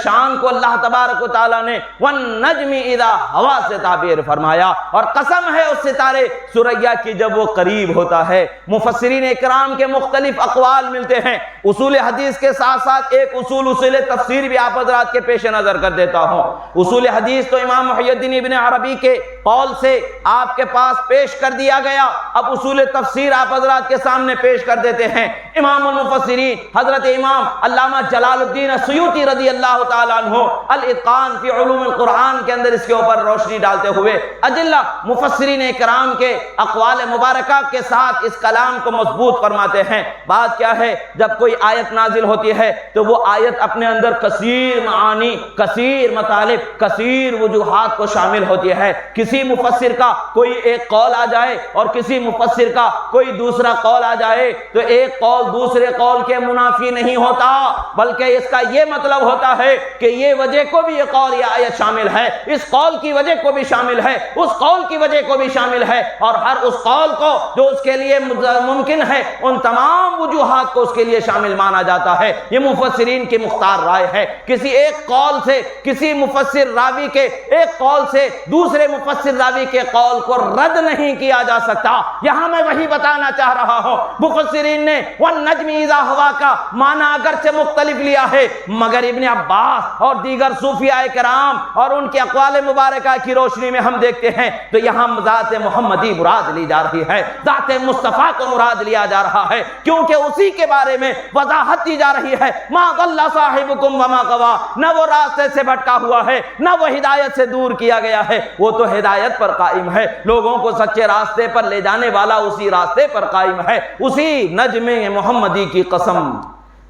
شان کو اللہ تبارک و تعالیٰ نے وَالنَّجْمِ اِذَا ہوا سے تعبیر فرمایا، اور قسم ہے اس ستارے ثریا کی جب وہ قریب ہوتا ہے۔ مفسرین اکرام کے مختلف اقوال ملتے ہیں، اصول حدیث کے ساتھ ساتھ ایک اصول تفسیر بھی آپ حضرات کے پیش نظر کر دیتا ہوں۔ اصول حدیث تو امام محی الدین ابن عربی کے قول سے آپ کے پاس پیش کر دیا گیا، اب اصول تفسیر آپ حضرات کے سامنے پیش کر دیتے ہیں۔ امام المفسرین حضرت امام علامہ جلال الدین السیوطی رضی اللہ تعالیٰ عنہ الاتقان فی علوم القرآن کے اندر اس کے اوپر روشنی ڈالتے ہوئے اجلہ مفسرین اکرام کے اقوال مبارکہ کے ساتھ اس کلام کو مضبوط فرماتے ہیں۔ بات کیا ہے، جب کوئی آیت نازل ہوتی ہے تو وہ آیت اپنے اندر کثیر معانی، کثیر مطالب، کثیر وجوہات کو شامل ہوتی ہے۔ کسی مفسر کا کوئی ایک قول آ جائے اور کسی مفسر کا کوئی دوسرا قول آ جائے تو ایک قول دوسرے قول کے منافی نہیں ہوتا، بلکہ اس کا یہ مطلب ہوتا ہے کہ یہ وجہ کو بھی یہ قول یا آیت شامل ہے، اس قول کی وجہ کو بھی شامل ہے، اس قول کی وجہ کو بھی شامل ہے، اور ہر اس قول کو جو اس کے لیے ممکن ہے ان تمام وجوہات کو اس کے لیے شامل مانا جاتا ہے۔ یہ مفسرین کی مختار رائے ہے۔ کسی ایک قول سے، کسی مفسر راوی کے ایک قول سے دوسرے مفسر راوی کے قول کو رد نہیں کیا جا سکتا۔ یہاں میں وہی بتانا چاہ رہا ہوں، مفسرین نے وَالنَّجْمِ اِذَا ہوا کا معنی اگرچہ مختلف لیا ہے، مگر ابن عباس اور دیگر صوفیاء کرام اور ان کے اقوال مبارک مبارکہ کی روشنی میں ہم دیکھتے ہیں تو یہاں ذات محمدی مراد لی جا رہی ہے، ذات مصطفیٰ کو مراد لیا جا رہا ہے، کیونکہ اسی کے بارے میں وضاحت دی جا رہی ہے۔ ما ضل صاحبکم وما غوی، نہ وہ راستے سے بھٹکا ہوا ہے نہ وہ ہدایت سے دور کیا گیا ہے، وہ تو ہدایت پر قائم ہے، لوگوں کو سچے راستے پر لے جانے والا اسی راستے پر قائم ہے۔ اسی نجم محمدی کی قسم،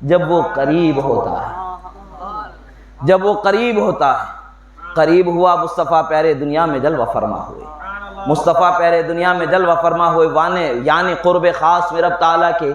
جب وہ قریب ہوتا ہے، جب وہ قریب ہوتا ہے، قریب ہوا مصطفیٰ پیارے دنیا میں جلوہ فرما ہوئے، مصطفیٰ پیارے دنیا میں جلوہ فرما ہوئے، یعنی قرب خاص میں رب تعالیٰ کے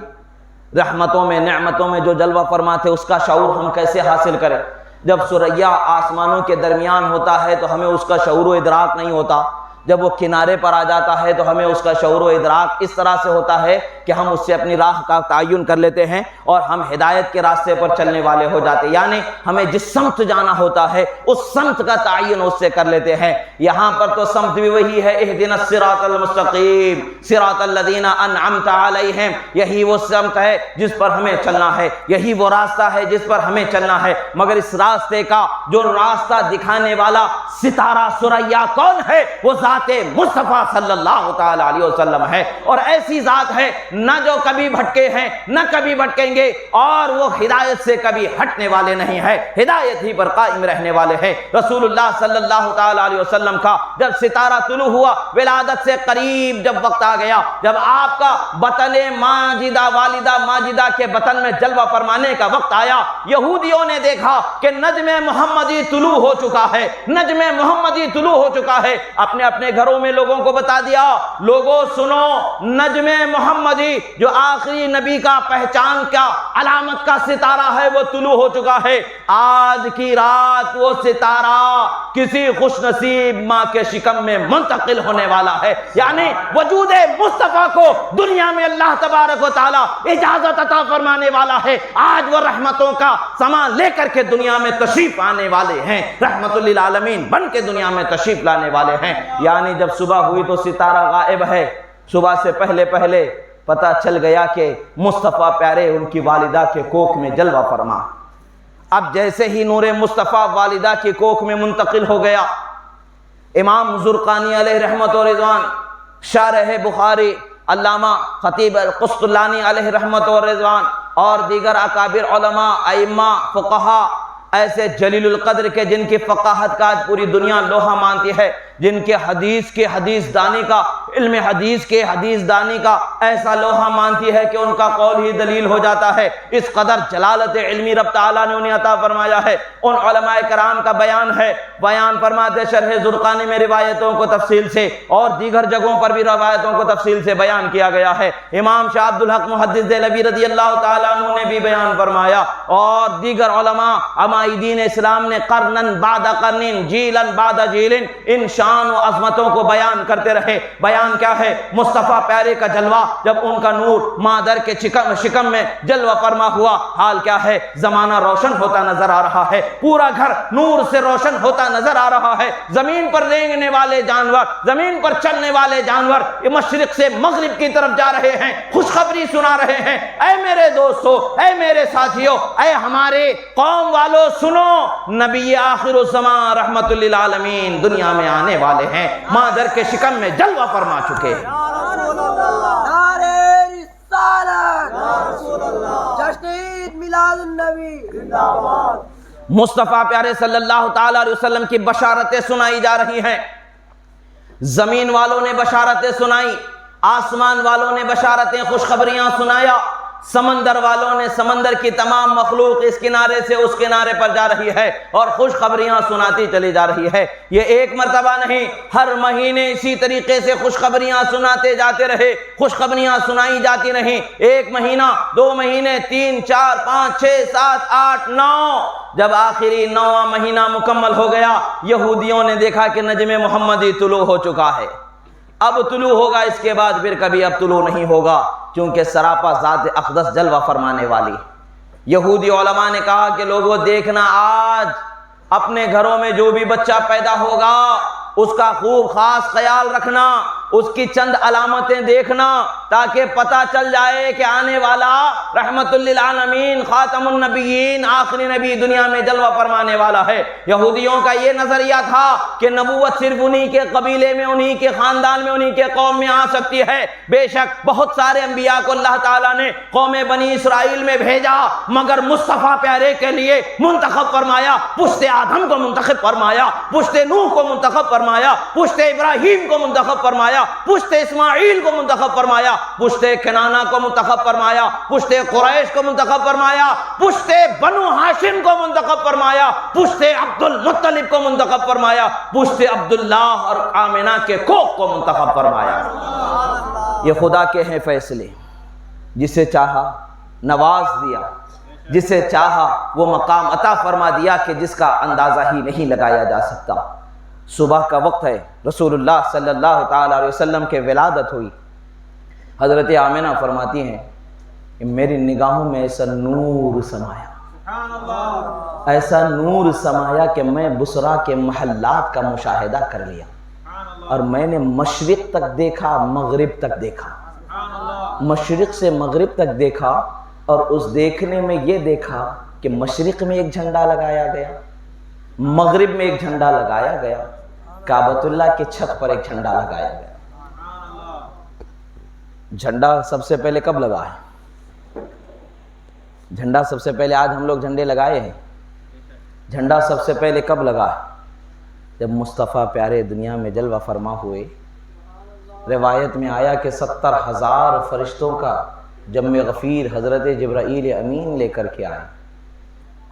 رحمتوں میں نعمتوں میں جو جلوہ فرما تھے، اس کا شعور ہم کیسے حاصل کریں؟ جب ثریا آسمانوں کے درمیان ہوتا ہے تو ہمیں اس کا شعور و ادراک نہیں ہوتا، جب وہ کنارے پر آ جاتا ہے تو ہمیں اس کا شعور و ادراک اس طرح سے ہوتا ہے کہ ہم اس سے اپنی راہ کا تعین کر لیتے ہیں اور ہم ہدایت کے راستے پر چلنے والے ہو جاتے ہیں، یعنی ہمیں جس سمت جانا ہوتا ہے اس سمت کا تعین اس سے کر لیتے ہیں۔ یہاں پر تو سمت بھی وہی ہے، اہدنا الصراط المستقیم صراط الذین انعمت علیہم، یہی وہ سمت ہے جس پر ہمیں چلنا ہے، یہی وہ راستہ ہے جس پر ہمیں چلنا ہے، مگر اس راستے کا جو راستہ دکھانے والا ستارہ ثریا کون ہے؟ وہ ذات مصطفیٰ صلی اللہ تعالی علیہ وسلم ہے، اور ایسی ذات ہے نہ جو کبھی بھٹکے ہیں نہ کبھی بھٹکیں گے، اور وہ ہدایت سے کبھی ہٹنے والے نہیں ہیں، ہدایت ہی پر قائم رہنے والے ہیں۔ رسول اللہ صلی اللہ تعالی علیہ وسلم کا جب ستارہ طلوع ہوا، ولادت سے قریب جب وقت آ گیا، جب آپ کا بطن ماجدہ والدہ ماجدہ کے بطن میں جلوہ فرمانے کا وقت آیا، یہودیوں نے دیکھا کہ نجم محمدی طلوع ہو چکا ہے، نجم محمدی طلوع ہو چکا ہے، اپنے اپنے گھروں میں لوگوں کو بتا دیا، لوگوں سنو، نجم محمدی جو آخری نبی کا پہچان کا علامت کا ستارہ ہے وہ طلوع ہو چکا ہے۔ آج کی رات وہ ستارہ کسی خوش نصیب ماں کے شکم میں منتقل ہونے والا ہے، یعنی وجود مصطفیٰ کو دنیا میں اللہ تبارک و تعالی اجازت عطا فرمانے والا ہے۔ آج وہ رحمتوں کا سامان لے کر کے دنیا میں تشریف آنے والے ہیں، رحمت للعالمین بن کے دنیا میں تشریف لانے والے ہیں۔ یعنی جب صبح ہوئی تو ستارہ غائب ہے، صبح سے پہلے پہلے پتہ چل گیا کہ مصطفیٰ پیارے ان کی والدہ کے کوکھ میں جلوہ فرما۔ اب جیسے ہی نور مصطفیٰ والدہ کی کوکھ میں منتقل ہو گیا، امام زرقانی علیہ رحمت و رضوان، شارح بخاری علامہ خطیب القسطلانی علیہ رحمت و رضوان، اور دیگر اکابر علماء ائمہ فقہا ایسے جلیل القدر کے جن کی فقاہت کا آج پوری دنیا لوہا مانتی ہے، جن کے حدیث کے حدیث دانی کا، علم حدیث کے حدیث دانی کا ایسا لوہا مانتی ہے کہ ان کا قول ہی دلیل ہو جاتا ہے، اس قدر جلالت علمی رب تعالیٰ نے انہیں عطا فرمایا ہے۔ ان علماء کرام کا بیان ہے، بیان فرماتے شرح زرقانی میں روایتوں کو تفصیل سے اور دیگر جگہوں پر بھی روایتوں کو تفصیل سے بیان کیا گیا ہے۔ امام شاہ عبدالحق محدث دہلوی رضی اللہ تعالیٰ عنہ نے بھی بیان فرمایا، اور دیگر علماء عمائدین اسلام نے قرنن بعد قرنن جیلن بعد جیلن ان شان و عظمتوں کو بیان کرتے رہے۔ بیان کیا ہے؟ مصطفیٰ پیارے کا جلوہ جب ان کا نور مادر کے شکم میں جلوہ فرما ہوا، حال کیا ہے؟ زمانہ روشن ہوتا نظر آ رہا ہے، پورا گھر نور سے روشن ہوتا نظر آ رہا ہے، زمین پر رینگنے والے جانور، زمین پر چلنے والے جانور یہ مشرق سے مغرب کی طرف جا رہے ہیں، خوشخبری سنا رہے ہیں۔ اے میرے دوستو، اے میرے ساتھیو، اے ہمارے قوم والو، سنو، نبی آخر الزمان رحمت للعالمین دنیا میں آنے والے ہیں، مادر کے شکم میں جلوہ فرما چکے ہیں۔ نعرہ رسالت، جشن عید میلاد النبی، مصطفیٰ پیارے صلی اللہ تعالی علیہ وسلم کی بشارتیں سنائی جا رہی ہیں۔ زمین والوں نے بشارتیں سنائی، آسمان والوں نے بشارتیں خوشخبریاں سنایا، سمندر والوں نے، سمندر کی تمام مخلوق اس کنارے سے اس کنارے پر جا رہی ہے اور خوشخبریاں سناتی چلی جا رہی ہے۔ یہ ایک مرتبہ نہیں، ہر مہینے اسی طریقے سے خوشخبریاں سناتے جاتے رہے، خوشخبریاں سنائی جاتی رہیں۔ ایک مہینہ، 2 مہینے، 3، 4، 5، 6، 7، 8، 9، جب آخری 9واں مہینہ مکمل ہو گیا، یہودیوں نے دیکھا کہ نجم محمدی طلوع ہو چکا ہے، اب طلوع ہوگا، اس کے بعد پھر کبھی اب طلوع نہیں ہوگا، کیونکہ سراپا ذات اقدس جلوہ فرمانے والی۔ یہودی علماء نے کہا کہ لوگوں دیکھنا، آج اپنے گھروں میں جو بھی بچہ پیدا ہوگا اس کا خوب خاص خیال رکھنا، اس کی چند علامتیں دیکھنا، تاکہ پتہ چل جائے کہ آنے والا رحمت للعالمین خاتم النبیین آخری نبی دنیا میں جلوہ فرمانے والا ہے۔ یہودیوں کا یہ نظریہ تھا کہ نبوت صرف انہی کے قبیلے میں، انہی کے خاندان میں، انہی کے قوم میں آ سکتی ہے۔ بے شک بہت سارے انبیاء کو اللہ تعالیٰ نے قوم بنی اسرائیل میں بھیجا، مگر مصطفیٰ پیارے کے لیے منتخب فرمایا، پشت آدم کو منتخب فرمایا، پشت نوح کو منتخب فرمایا، پشت ابراہیم کو منتخب فرمایا، پشت اسماعیل کو منتخب فرمایا، پشت کنانہ کو منتخب فرمایا، پشت قریش کو منتخب فرمایا، پشت بنو ہاشم کو منتخب فرمایا، پشت عبد المطلب کو منتخب فرمایا، پشت عبداللہ اور آمنہ کے کوکھ کو منتخب فرمایا۔ یہ خدا کے ہیں فیصلے، جسے چاہا نواز دیا، جسے چاہا وہ مقام عطا فرما دیا کہ جس کا اندازہ ہی نہیں لگایا جا سکتا۔ صبح کا وقت ہے، رسول اللہ صلی اللہ تعالیٰ علیہ وسلم کے ولادت ہوئی۔ حضرت آمنہ فرماتی ہیں کہ میری نگاہوں میں ایسا نور سمایا، ایسا نور سمایا کہ میں بصرہ کے محلات کا مشاہدہ کر لیا، اور میں نے مشرق تک دیکھا، مغرب تک دیکھا، مشرق سے مغرب تک دیکھا، اور اس دیکھنے میں یہ دیکھا کہ مشرق میں ایک جھنڈا لگایا گیا، مغرب میں ایک جھنڈا لگایا گیا، کعبۃ اللہ کے چھت پر ایک جھنڈا لگایا گیا۔ جھنڈا سب سے پہلے کب لگا ہے؟ جھنڈا سب سے پہلے، آج ہم لوگ جھنڈے لگائے ہیں، جھنڈا سب سے پہلے کب لگا ہے؟ جب مصطفیٰ پیارے دنیا میں جلوہ فرما ہوئے۔ روایت میں آیا کہ 70,000 فرشتوں کا جم غفیر حضرت جبرائیل امین لے کر کے آئے۔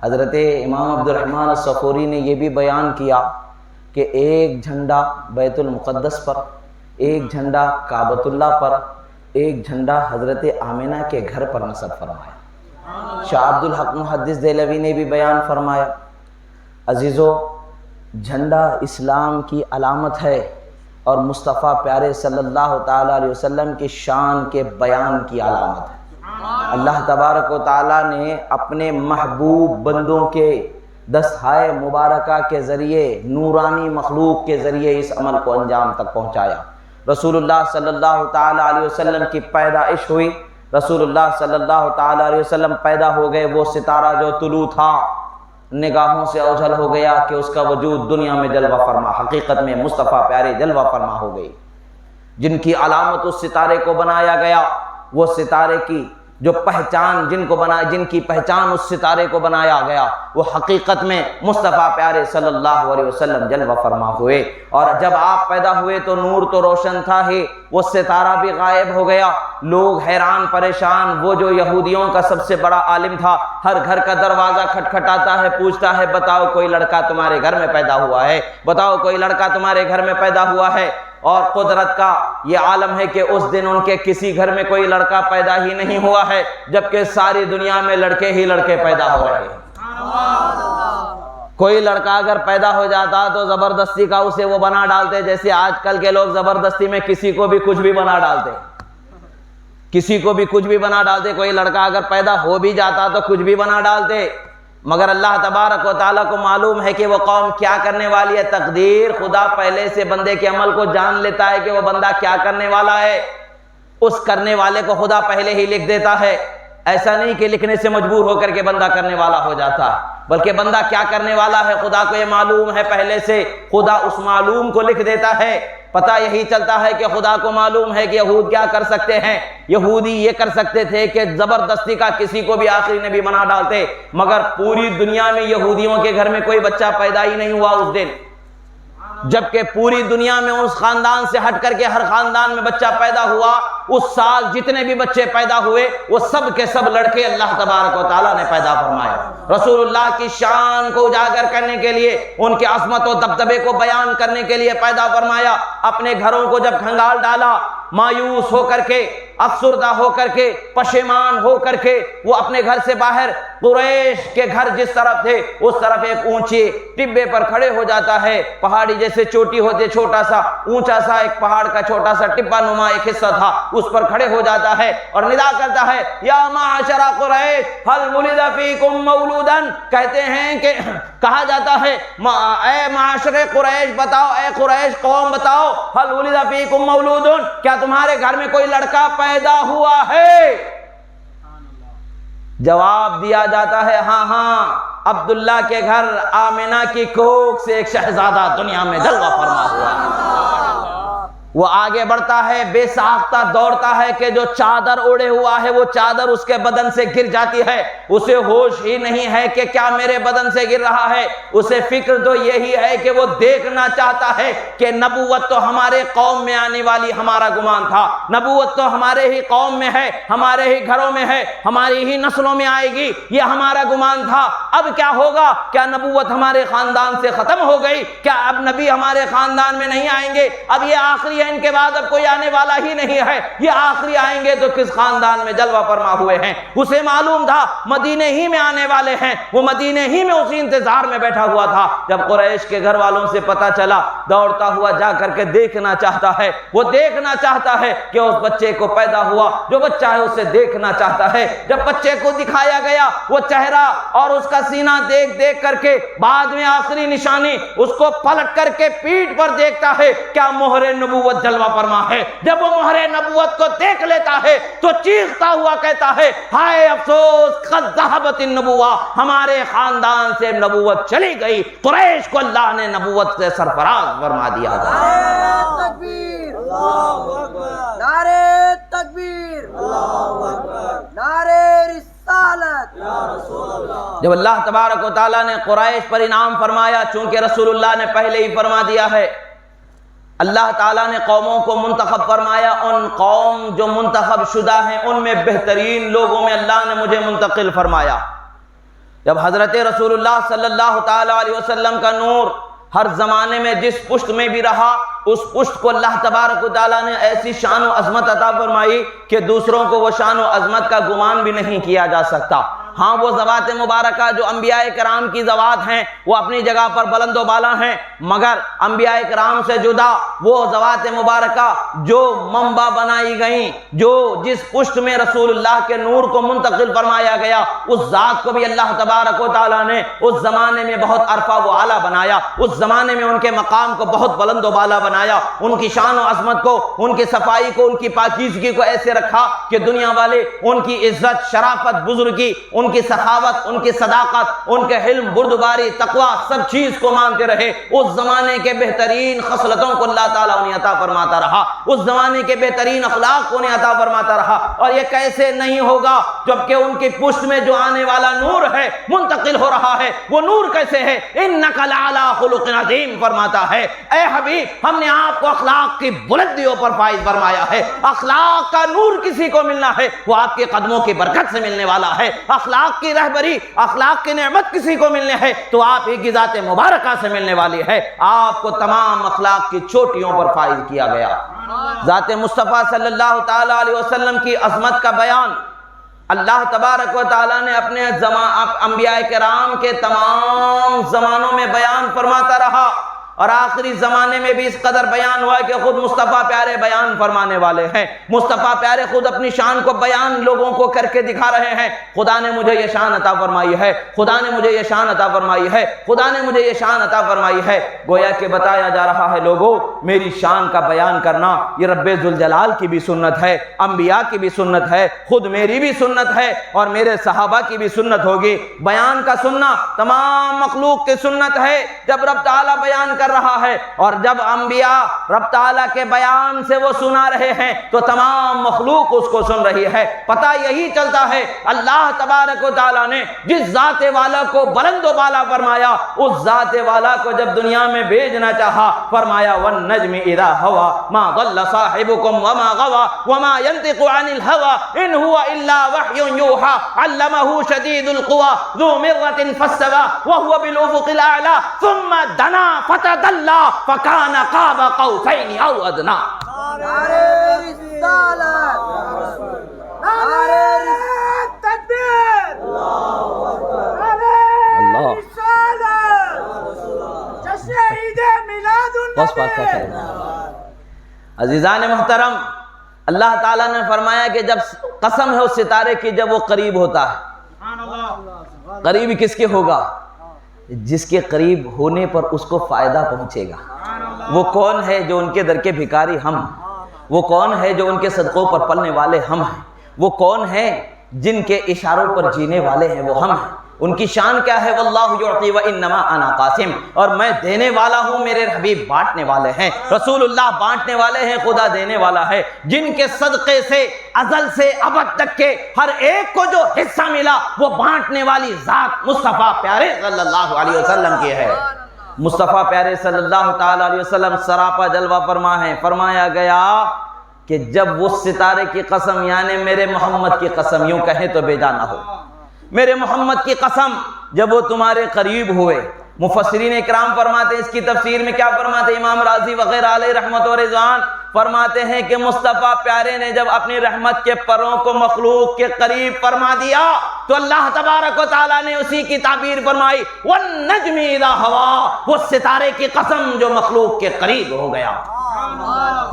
حضرت امام عبد الرحمن الصفوری نے یہ بھی بیان کیا کہ ایک جھنڈا بیت المقدس پر، ایک جھنڈا کعبۃ اللہ پر، ایک جھنڈا حضرت آمنہ کے گھر پر نصب فرمایا۔ شاہ عبد الحق محدث دہلوی نے بھی بیان فرمایا، عزیزو جھنڈا اسلام کی علامت ہے اور مصطفیٰ پیارے صلی اللہ تعالیٰ علیہ وسلم کی شان کے بیان کی علامت ہے۔ اللہ تبارک و تعالیٰ نے اپنے محبوب بندوں کے دستہائے مبارکہ کے ذریعے، نورانی مخلوق کے ذریعے اس عمل کو انجام تک پہنچایا۔ رسول اللہ صلی اللہ تعالیٰ علیہ وسلم کی پیدائش ہوئی، رسول اللہ صلی اللہ تعالیٰ علیہ وسلم پیدا ہو گئے، وہ ستارہ جو طلوع تھا نگاہوں سے اوجھل ہو گیا کہ اس کا وجود دنیا میں جلوہ فرما، حقیقت میں مصطفیٰ پیارے جلوہ فرما ہو گئی۔ جن کی علامت اس ستارے کو بنایا گیا، وہ ستارے کی جو پہچان جن کی پہچان اس ستارے کو بنایا گیا، وہ حقیقت میں مصطفیٰ پیارے صلی اللہ علیہ وسلم جلوہ فرما ہوئے۔ اور جب آپ پیدا ہوئے تو نور تو روشن تھا ہی، وہ ستارہ بھی غائب ہو گیا۔ لوگ حیران پریشان، وہ جو یہودیوں کا سب سے بڑا عالم تھا، ہر گھر کا دروازہ کھٹکھٹاتا ہے، پوچھتا ہے بتاؤ کوئی لڑکا تمہارے گھر میں پیدا ہوا ہے، بتاؤ کوئی لڑکا تمہارے گھر میں پیدا ہوا ہے۔ اور قدرت کا یہ عالم ہے کہ اس دن ان کے کسی گھر میں کوئی لڑکا پیدا ہی نہیں ہوا ہے، جبکہ ساری دنیا میں لڑکے ہی لڑکے پیدا ہو رہے ہیں۔ کوئی لڑکا اگر پیدا ہو جاتا تو زبردستی کا اسے وہ بنا ڈالتے، جیسے آج کل کے لوگ زبردستی میں کسی کو بھی کچھ بھی بنا ڈالتے، کسی کو بھی کچھ بھی بنا ڈالتے۔ کوئی لڑکا اگر پیدا ہو بھی جاتا تو کچھ بھی بنا ڈالتے، مگر اللہ تبارک و تعالیٰ کو معلوم ہے کہ وہ قوم کیا کرنے والی ہے۔ تقدیر خدا پہلے سے بندے کے عمل کو جان لیتا ہے کہ وہ بندہ کیا کرنے والا ہے، اس کرنے والے کو خدا پہلے ہی لکھ دیتا ہے۔ ایسا نہیں کہ لکھنے سے مجبور ہو کر کے بندہ کرنے والا ہو جاتا ہے، بلکہ بندہ کیا کرنے والا ہے خدا کو یہ معلوم ہے پہلے سے، خدا اس معلوم کو لکھ دیتا ہے۔ پتہ یہی چلتا ہے کہ خدا کو معلوم ہے کہ یہود کیا کر سکتے ہیں۔ یہودی یہ کر سکتے تھے کہ زبردستی کا کسی کو بھی آخری نبی بنا ڈالتے، مگر پوری دنیا میں یہودیوں کے گھر میں کوئی بچہ پیدا ہی نہیں ہوا اس دن، جبکہ پوری دنیا میں اس خاندان سے ہٹ کر کے ہر خاندان میں بچہ پیدا ہوا۔ اس سال جتنے بھی بچے پیدا ہوئے وہ سب کے سب لڑکے اللہ تبارک و تعالیٰ نے پیدا فرمائے۔ رسول اللہ کی شان کو اجاگر کرنے کے لیے، ان کی عظمت و دبدبے کو بیان کرنے کے لیے پیدا فرمایا۔ اپنے گھروں کو جب کھنگال ڈالا، مایوس ہو کر کے، افسردہ ہو کر کے، پشیمان ہو کر کے وہ اپنے گھر سے باہر قریش کے گھر جس طرف تھے اس طرف ایک اونچے ٹبے پر کھڑے ہو جاتا ہے، پہاڑی جیسے چوٹی ہوتی، چھوٹا سا اونچا سا ایک پہاڑ کا چھوٹا سا ٹبا نما ایک حصہ تھا، اس پر کھڑے ہو جاتا ہے اور ندا کرتا ہے یا معاشر قریش هل ولد فیکم مولودا، کہتے ہیں کہ کہا جاتا ہے اے معاشر قریش بتاؤ، اے قریش قوم بتاؤ، هل ولد فیکم مولود، کیا تمہارے گھر میں کوئی لڑکا پیدا ہوا ہے؟ جواب دیا جاتا ہے ہاں ہاں، عبداللہ کے گھر آمنہ کی کوکھ سے ایک شہزادہ دنیا میں جلوہ فرما ہوا ہے۔ وہ آگے بڑھتا ہے، بے ساختہ دوڑتا ہے کہ جو چادر اوڑے ہوا ہے وہ چادر اس کے بدن سے گر جاتی ہے، اسے ہوش ہی نہیں ہے کہ کیا میرے بدن سے گر رہا ہے، اسے فکر تو یہی ہے کہ وہ دیکھنا چاہتا ہے کہ نبوت تو ہمارے قوم میں آنے والی ہمارا گمان تھا، نبوت تو ہمارے ہی قوم میں ہے، ہمارے ہی گھروں میں ہے، ہماری ہی نسلوں میں آئے گی، یہ ہمارا گمان تھا، اب کیا ہوگا؟ کیا نبوت ہمارے خاندان سے ختم ہو گئی؟ کیا اب نبی ہمارے خاندان میں نہیں آئیں گے؟ اب یہ آخری ہے، ان کے بعد اب کوئی آنے والا ہی نہیں ہے، یہ آخری آئیں گے تو کس خاندان میں جلوہ فرما ہوئے ہیں؟ اسے معلوم تھا مدینے ہی میں آنے والے ہیں، وہ مدینے ہی میں اسی انتظار میں بیٹھا ہوا تھا۔ جب قریش کے گھر والوں سے پتا چلا، دوڑتا ہوا جا کر کے دیکھنا چاہتا ہے، وہ دیکھنا چاہتا ہے کہ اس بچے کو پیدا ہوا، جو بچہ ہے اسے دیکھنا چاہتا ہے۔ جب بچے کو دکھایا گیا وہ چہرہ اور اس کا سینہ دیکھ دیکھ کر کے بعد میں آخری نشانی اس کو پلٹ کر کے پیٹھ پر دیکھتا ہے، کیا مہر نبوت جلوہ فرما ہے۔ جب وہ مہر نبوت کو دیکھ لیتا ہے تو چیختا ہوا کہتا ہے ہائے افسوس، قد ذہبت النبوہ، ہمارے خاندان سے نبوت چلی گئی، قریش کو اللہ نے نبوت سے سرفراز فرما دیا تھا۔ نعرہ تکبیر، اللہ اکبر، نعرہ تکبیر، اللہ اکبر، نعرہ رسالت، یا رسول اللہ۔ جب اللہ تبارک و تعالیٰ نے قریش پر انعام فرمایا، چونکہ رسول اللہ نے پہلے ہی فرما دیا ہے، اللہ تعالیٰ نے قوموں کو منتخب فرمایا، ان قوم جو منتخب شدہ ہیں ان میں بہترین لوگوں میں اللہ نے مجھے منتقل فرمایا۔ جب حضرت رسول اللہ صلی اللہ تعالیٰ علیہ وسلم کا نور ہر زمانے میں جس پشت میں بھی رہا، اس پشت کو اللہ تبارک و تعالیٰ نے ایسی شان و عظمت عطا فرمائی کہ دوسروں کو وہ شان و عظمت کا گمان بھی نہیں کیا جا سکتا۔ ہاں وہ ذوات مبارکہ جو انبیاء کرام کی ذوات ہیں وہ اپنی جگہ پر بلند و بالا ہیں، مگر انبیاء کرام سے جدا وہ ذوات مبارکہ جو منبع بنائی گئیں، جو جس پشت میں رسول اللہ کے نور کو منتقل فرمایا گیا، اس ذات کو بھی اللہ تبارک و تعالیٰ نے اس زمانے میں بہت عرفہ و اعلیٰ بنایا، اس زمانے میں ان کے مقام کو بہت بلند و بالا بنایا، ان کی شان و عظمت کو، ان کی صفائی کو، ان کی پاکیزگی کو ایسے رکھا کہ دنیا والے ان کی عزت، شرافت، بزرگی، ان کی سخاوت، ان کی صداقت، ان کے حلم، بردباری، تقوی، سب چیز کو مانتے رہے۔ اس زمانے کے بہترین خصلتوں کو اللہ تعالیٰ انہیں عطا فرماتا رہا، اس زمانے کے بہترین اخلاق کو انہیں عطا فرماتا رہا۔ اور یہ کیسے نہیں ہوگا جبکہ ان کی پشت میں جو آنے والا نور ہے منتقل ہو رہا ہے، وہ نور کیسے ہے؟ انک لعلی خلق عظیم فرماتا ہے اے حبیب، ہم نے آپ کو اخلاق کی بلندیوں پر فائز فرمایا ہے۔ اخلاق کا نور کسی کو ملنا ہے وہ آپ کے قدموں کی برکت سے ملنے والا ہے۔ اخلاق کی رہبری، اخلاق کی نعمت کسی کو ملنے ہے تو آپ ہی کی ذات مبارکہ سے ملنے والی ہے۔ آپ کو تمام اخلاق کی چوٹیوں پر فائز کیا گیا۔ ذات مصطفیٰ صلی اللہ تعالی علیہ وسلم کی عظمت کا بیان اللہ تبارک و تعالیٰ نے اپنے انبیاء کرام کے تمام زمانوں میں بیان فرماتا رہا، اور آخری زمانے میں بھی اس قدر بیان ہوا کہ خود مصطفیٰ پیارے بیان فرمانے والے ہیں۔ مصطفیٰ پیارے خود اپنی شان کو بیان لوگوں کو کر کے دکھا رہے ہیں۔ خدا نے مجھے یہ شان عطا فرمائی ہے، خدا نے مجھے یہ شان عطا فرمائی ہے، خدا نے مجھے یہ شان عطا فرمائی ہے۔ گویا کہ بتایا جا رہا ہے لوگوں، میری شان کا بیان کرنا یہ رب ذوالجلال کی بھی سنت ہے، انبیاء کی بھی سنت ہے، خود میری بھی سنت ہے اور میرے صحابہ کی بھی سنت ہوگی۔ بیان کا سننا تمام مخلوق کی سنت ہے۔ جب رب تعالیٰ بیان کر رہا ہے اور جب انبیاء رب تعالیٰ کے بیان سے وہ سنا رہے ہیں تو تمام مخلوق اس کو سن رہی ہے۔ پتہ یہی چلتا ہے اللہ تبارک و تعالیٰ نے جس ذات والا کو بلند و بالا فرمایا، اس ذات والا کو جب دنیا میں بھیجنا چاہا فرمایا والنجم اذا ہوا ما ضل صاحبكم وما غوى وما ينطق عن الهوى ان هو الا وحي يوحى علمه شديد القوى ذو مرة فاستوى وهو بالافق الاعلى ثم دنا فتدلى فكان قاب قوسين او ادنى۔ نعرہ رسالت، نعرہ تکبیر، اللہ عزیزان محترم، اللہ تعالیٰ نے فرمایا کہ جب قسم ہے اس ستارے کی جب وہ قریب ہوتا ہے، قریب کس کے ہوگا؟ جس کے قریب ہونے پر اس کو فائدہ پہنچے گا۔ وہ کون ہے؟ جو ان کے در کے بھکاری ہم ہیں۔ وہ کون ہے؟ جو ان کے صدقوں پر پلنے والے ہم ہیں۔ وہ کون ہے؟ جن کے اشاروں پر جینے والے ہیں وہ ہم ہیں۔ ان کی شان کیا ہے؟ واللہ یعطی وانما انا قاسم، اور میں دینے والا ہوں، میرے حبیب بانٹنے والے ہیں، رسول اللہ بانٹنے والے ہیں، خدا دینے والا ہے۔ جن کے صدقے سے ازل سے ابد تک کے ہر ایک کو جو حصہ ملا وہ بانٹنے والی ذات مصطفیٰ پیارے صلی اللہ علیہ وسلم کی ہے۔ مصطفیٰ پیارے صلی اللہ تعالی علیہ وسلم سراپا جلوہ فرما ہے۔ فرمایا گیا کہ جب وہ ستارے کی قسم، یعنی میرے محمد کی قسم، یوں کہیں تو بے جا نہ ہو، میرے محمد کی قسم، جب وہ تمہارے قریب ہوئے۔ مفسرین اکرام فرماتے ہیں، اس کی تفسیر میں کیا فرماتے ہیں؟ امام راضی وغیرہ علیہ رحمت و رضوان فرماتے ہیں کہ مصطفیٰ پیارے نے جب اپنی رحمت کے پروں کو مخلوق کے قریب فرما دیا تو اللہ تبارک و تعالیٰ نے اسی کی تعبیر فرمائی، وَالنَّجْمِ إِذَا هَوَىٰ، وہ ستارے کی قسم جو مخلوق کے قریب ہو گیا،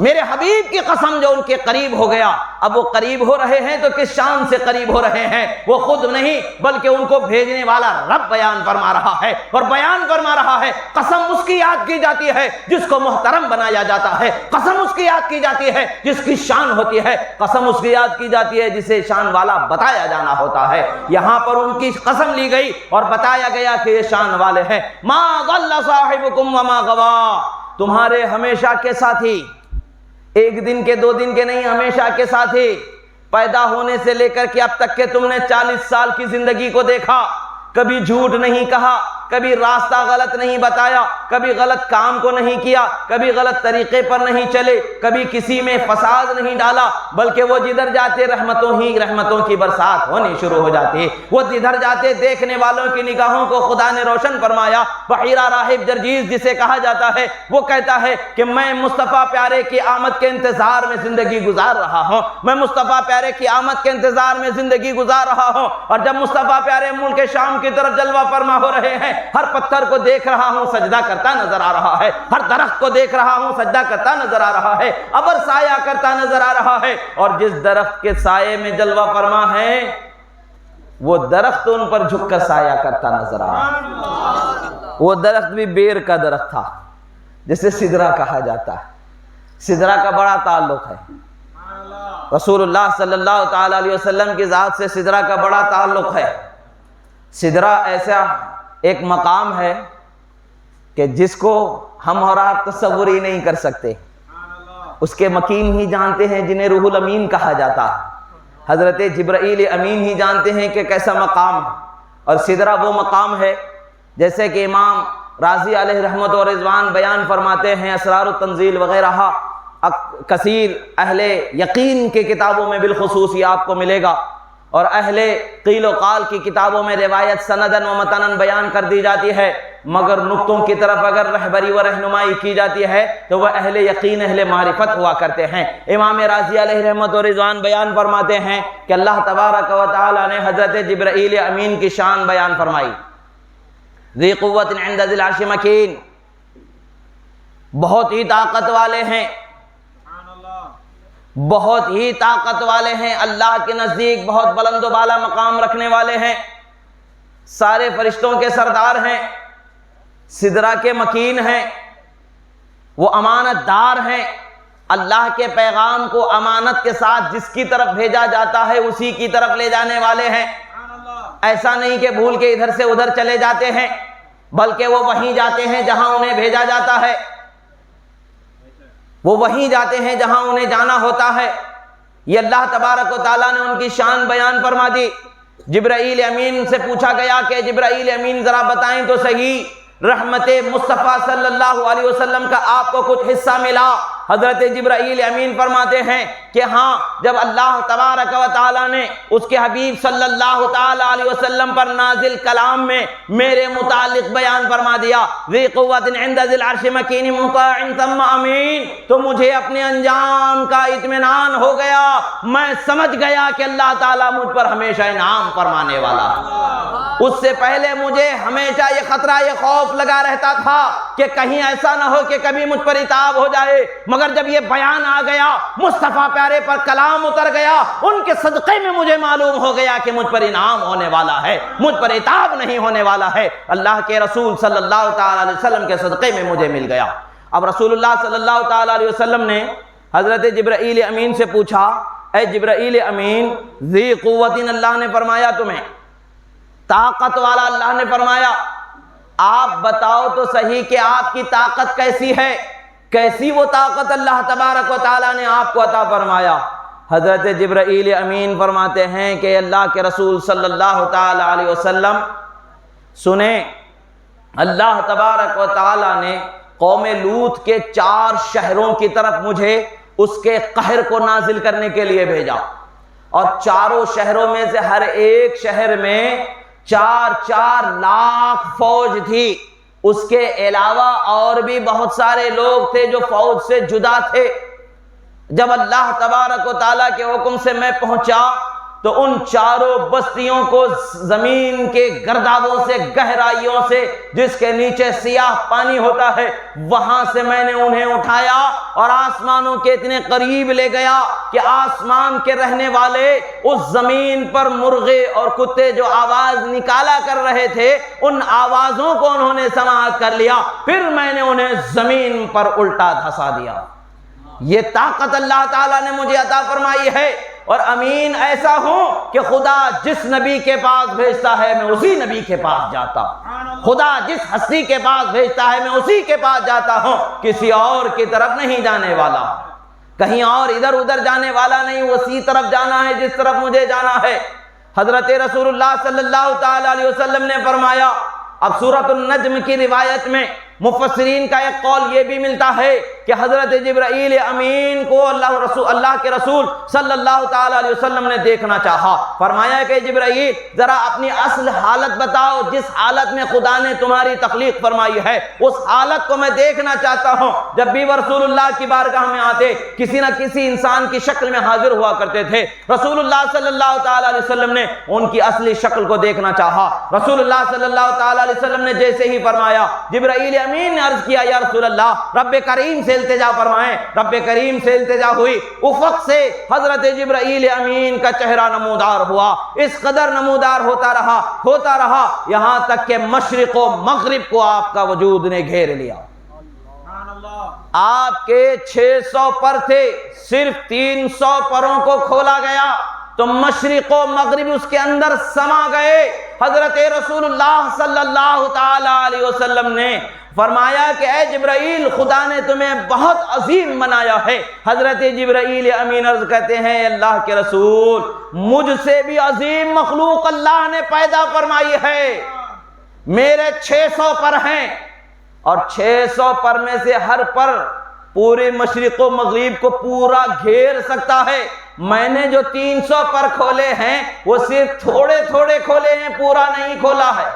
میرے حبیب کی قسم جو ان کے قریب ہو گیا۔ اب وہ قریب ہو رہے ہیں تو کس شان سے قریب ہو رہے ہیں؟ وہ خود نہیں بلکہ ان کو بھیجنے والا رب بیان فرما رہا ہے، اور بیان فرما رہا ہے قسم اس کی یاد کی جاتی ہے جس کو محترم بنایا جاتا ہے، قسم اس کی یاد کی جاتی ہے جس کی شان ہوتی ہے، قسم اس کی یاد کی جاتی ہے جسے شان والا بتایا جانا ہوتا ہے۔ یہاں پر ان کی قسم لی گئی اور بتایا گیا کہ یہ شان والے ہیں۔ ما ضل صاحبکم وما غوا، تمہارے ہمیشہ کے ساتھی، ایک دن کے 2 دن کے نہیں، ہمیشہ کے ساتھی، پیدا ہونے سے لے کر کے اب تک کہ تم نے 40 سال کی زندگی کو دیکھا، کبھی جھوٹ نہیں کہا، کبھی راستہ غلط نہیں بتایا، کبھی غلط کام کو نہیں کیا، کبھی غلط طریقے پر نہیں چلے، کبھی کسی میں فساد نہیں ڈالا، بلکہ وہ جدھر جاتے رحمتوں کی برسات ہونی شروع ہو جاتی ہے۔ وہ جدھر جاتے دیکھنے والوں کی نگاہوں کو خدا نے روشن فرمایا۔ بحیرہ راہب جرجیز جسے کہا جاتا ہے، وہ کہتا ہے کہ میں مصطفیٰ پیارے کی آمد کے انتظار میں زندگی گزار رہا ہوں، میں مصطفیٰ پیارے کی آمد کے انتظار میں زندگی گزار رہا ہوں، اور جب مصطفیٰ پیارے ملک شام کی طرف جلوہ فرما ہو رہے ہیں، ہر پتھر کو دیکھ رہا ہوں سجدہ کرتا نظر آ رہا ہے، ہر درخت کو دیکھ رہا ہوں سجدہ کرتا نظر آ رہا ہے، ابر سایہ کرتا نظر آ رہا ہے، اور جس درخت کے سائے میں جلوہ فرما ہے وہ درخت ان پر جھک کر سایہ کرتا نظر آ رہا ہے۔ وہ درخت بھی بیر کا درخت تھا جسے سدرہ کہا جاتا ہے۔ سدرہ کا بڑا تعلق ہے، رسول اللہ صلی اللہ تعالی علیہ وسلم کی ذات سے سدرہ کا بڑا تعلق ہے۔ سدرہ ایسا ایک مقام ہے کہ جس کو ہم اور آپ تصور ہی نہیں کر سکتے، اس کے مکین ہی جانتے ہیں جنہیں روح الامین کہا جاتا ہے، حضرت جبرائیل امین ہی جانتے ہیں کہ کیسا مقام ہے۔ اور سدرہ وہ مقام ہے جیسے کہ امام راضی علیہ رحمت و رضوان بیان فرماتے ہیں، اسرار التنزیل وغیرہ کثیر اہل یقین کے کتابوں میں بالخصوص یہ آپ کو ملے گا، اور اہل قیل و قال کی کتابوں میں روایت سندن و متنن بیان کر دی جاتی ہے، مگر نقطوں کی طرف اگر رہبری و رہنمائی کی جاتی ہے تو وہ اہل یقین اہل معرفت ہوا کرتے ہیں۔ امام راضی علیہ رحمت و رضوان بیان فرماتے ہیں کہ اللہ تبارک و تعالی نے حضرت جبرائیل امین کی شان بیان فرمائی، ذی قوت عند ذی العرش مکین، بہت ہی طاقت والے ہیں، بہت ہی طاقت والے ہیں، اللہ کے نزدیک بہت بلند و بالا مقام رکھنے والے ہیں، سارے فرشتوں کے سردار ہیں، سدرہ کے مکین ہیں، وہ امانت دار ہیں، اللہ کے پیغام کو امانت کے ساتھ جس کی طرف بھیجا جاتا ہے اسی کی طرف لے جانے والے ہیں۔ ایسا نہیں کہ بھول کے ادھر سے ادھر چلے جاتے ہیں، بلکہ وہ وہیں جاتے ہیں جہاں انہیں بھیجا جاتا ہے، وہ وہیں جاتے ہیں جہاں انہیں جانا ہوتا ہے۔ یہ اللہ تبارک و تعالیٰ نے ان کی شان بیان فرما دی۔ جبرائیل امین سے پوچھا گیا کہ جبرائیل امین ذرا بتائیں تو صحیح، رحمت مصطفیٰ صلی اللہ علیہ وسلم کا آپ کو کچھ حصہ ملا؟ حضرت جبرائیل امین فرماتے ہیں کہ ہاں جب اللہ تبارک و تعالیٰ نے اس کے حبیب صلی اللہ تعالیٰ علیہ وسلم پر نازل کلام میں میرے متعلق بیان فرما دیا ذی قوت عند ذی العرش مکین مطاع ثم امین، تو مجھے اپنے انجام کا اطمینان ہو گیا، میں سمجھ گیا کہ اللہ تعالیٰ مجھ پر ہمیشہ انعام فرمانے والا ہے۔ اس سے پہلے مجھے ہمیشہ یہ خطرہ، یہ خوف لگا رہتا تھا کہ کہیں ایسا نہ ہو کہ کبھی مجھ پر عتاب ہو جائے، مگر جب یہ بیان آ گیا، مصطفیٰ پیارے پر کلام اتر گیا، ان کے صدقے میں مجھے معلوم ہو گیا کہ مجھ پر انعام ہونے والا ہے، مجھ پر عتاب نہیں ہونے والا ہے، اللہ کے رسول صلی اللہ تعالیٰ علیہ وسلم کے صدقے میں مجھے مل گیا۔ اب رسول اللہ صلی اللہ تعالیٰ علیہ وسلم نے حضرت جبرائیل امین سے پوچھا، اے جبرائیل امین، ذی قوت اللہ نے فرمایا تمہیں، طاقت والا اللہ نے فرمایا، آپ بتاؤ تو صحیح کہ آپ کی طاقت کیسی ہے، کیسی وہ طاقت اللہ تبارک و تعالیٰ نے آپ کو عطا فرمایا۔ حضرت جبرائیل امین فرماتے ہیں کہ اللہ کے رسول صلی اللہ تعالیٰ علیہ وسلم سنیں، اللہ تبارک و تعالیٰ نے قوم لوط کے 4 شہروں کی طرف مجھے اس کے قہر کو نازل کرنے کے لیے بھیجا، اور 4 شہروں میں سے ہر ایک شہر میں 4 لاکھ فوج تھی، اس کے علاوہ اور بھی بہت سارے لوگ تھے جو فوج سے جدا تھے۔ جب اللہ تبارک و تعالیٰ کے حکم سے میں پہنچا تو ان 4 بستیوں کو زمین کے گردابوں سے، گہرائیوں سے، جس کے نیچے سیاہ پانی ہوتا ہے، وہاں سے میں نے انہیں اٹھایا اور آسمانوں کے اتنے قریب لے گیا کہ آسمان کے رہنے والے اس زمین پر مرغے اور کتے جو آواز نکالا کر رہے تھے، ان آوازوں کو انہوں نے سماعت کر لیا، پھر میں نے انہیں زمین پر الٹا دھسا دیا۔ یہ طاقت اللہ تعالیٰ نے مجھے عطا فرمائی ہے، اور امین ایسا ہوں کہ خدا جس نبی کے پاس بھیجتا ہے میں اسی نبی کے پاس جاتا ہوں، خدا جس ہستی کے پاس بھیجتا ہے میں اسی کے پاس جاتا ہوں، کسی اور کی طرف نہیں جانے والا، کہیں اور ادھر ادھر جانے والا نہیں، اسی طرف جانا ہے جس طرف مجھے جانا ہے۔ حضرت رسول اللہ صلی اللہ تعالی علیہ وسلم نے فرمایا، اب سورۃ النجم کی روایت میں مفسرین کا ایک قول یہ بھی ملتا ہے کہ حضرت جبرائیل امین کو اللہ کے رسول صلی اللہ تعالی علیہ وسلم نے دیکھنا چاہا، فرمایا کہ جبرائیل ذرا اپنی اصل حالت بتاؤ، جس حالت میں خدا نے تمہاری تخلیق فرمائی ہے اس حالت کو میں دیکھنا چاہتا ہوں۔ جب بھی وہ رسول اللہ کی بارگاہ میں آتے کسی نہ کسی انسان کی شکل میں حاضر ہوا کرتے تھے، رسول اللہ صلی اللہ تعالی علیہ وسلم نے ان کی اصلی شکل کو دیکھنا چاہا۔ رسول اللہ صلی اللہ تعالی علیہ وسلم نے جیسے ہی فرمایا، جبرائیل امین نے عرض کیا، یا رسول اللہ رب کریم سے التجا فرمائیں۔ رب کریم سے التجا ہوئی، افق سے حضرت جبرائیل امین کا چہرہ نمودار ہوا، اس قدر نمودار ہوتا رہا یہاں تک کہ مشرق و مغرب کو آپ کا وجود نے گھیر لیا۔ آپ کے 600 پر تھے، صرف 300 پروں کو کھولا گیا تو مشرق و مغرب اس کے اندر سما گئے۔ حضرت رسول اللہ صلی اللہ تعالی علیہ وسلم نے فرمایا کہ اے جبرائیل، خدا نے تمہیں بہت عظیم بنایا ہے۔ حضرت جبرائیل امین عرض کہتے ہیں، اللہ کے رسول، مجھ سے بھی عظیم مخلوق اللہ نے پیدا فرمائی ہے، میرے 600 پر ہیں، اور 600 پر میں سے ہر پر پورے مشرق و مغرب کو پورا گھیر سکتا ہے، میں نے جو 300 پر کھولے ہیں وہ صرف تھوڑے تھوڑے کھولے ہیں، پورا نہیں کھولا ہے،